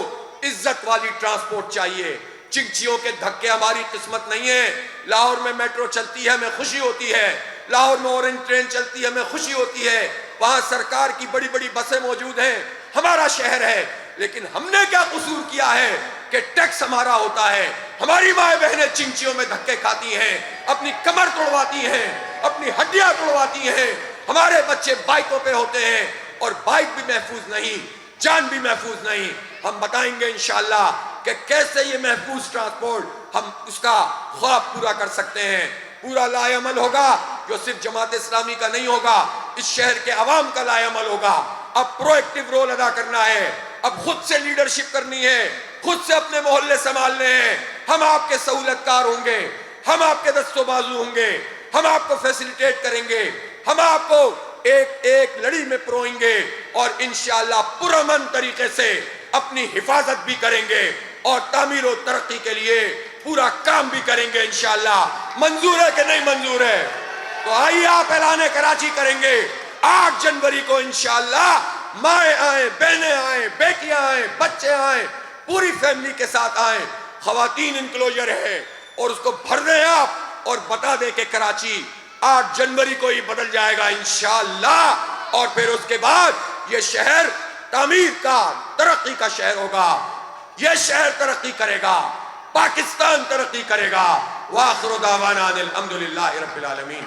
عزت والی ٹرانسپورٹ چاہیے۔ چنچیوں کے دھکے ہماری قسمت نہیں ہے۔ لاہور میں میٹرو چلتی ہے ہمیں خوشی ہوتی ہے، لاہور میں اورنج ٹرین چلتی ہے ہمیں خوشی ہوتی ہے، وہاں سرکار کی بڑی بڑی بسیں موجود ہیں، ہمارا شہر ہے، لیکن ہم نے کیا قصور کیا ہے کہ ٹیکس ہمارا ہوتا ہے؟ ہماری مائیں بہنیں چنچیوں میں دھکے کھاتی ہیں، اپنی کمر توڑواتی ہیں، اپنی ہڈیاں توڑواتی ہیں، ہمارے بچے بائکوں پہ ہوتے ہیں اور بائک بھی محفوظ نہیں، جان بھی محفوظ نہیں۔ ہم بتائیں گے انشاءاللہ کہ کیسے یہ محفوظ ٹرانسپورٹ ہم اس کا خواب پورا کر سکتے ہیں۔ پورا لائحہ عمل ہوگا جو صرف جماعت اسلامی کا نہیں ہوگا، اس شہر کے عوام کا لائحہ عمل ہوگا۔ اب پرو ایکٹیو رول ادا کرنا ہے، اب خود سے لیڈرشپ کرنی ہے، خود سے اپنے محلے سنبھالنے ہیں۔ ہم آپ کے سہولت کار ہوں گے، ہم آپ کے دست و بازو ہوں گے، ہم آپ کو فیسیلیٹیٹ کریں گے، ہم آپ کو ایک ایک لڑی میں پروئیں گے اور انشاءاللہ پرامن طریقے سے اپنی حفاظت بھی کریں گے اور تعمیر و ترقی کے لیے پورا کام بھی کریں گے انشاءاللہ۔ منظور ہے کہ نہیں منظور ہے؟ تو آئیے آپ اعلان کراچی کریں گے 8 جنوری کو انشاءاللہ۔ مائیں آئیں، بہنیں آئیں، بیٹیاں آئیں، بچے آئیں، پوری فیملی کے ساتھ آئیں۔ خواتین انکلوجر ہے اور اس کو بھر دیں آپ اور بتا دیں کہ کراچی 8 جنوری کو ہی بدل جائے گا انشاءاللہ، اور پھر اس کے بعد یہ شہر تعمیر کا، ترقی کا شہر ہوگا۔ یہ شہر ترقی کرے گا، پاکستان ترقی کرے گا۔ وآخر دعوانا ان الحمدللہ رب العالمین۔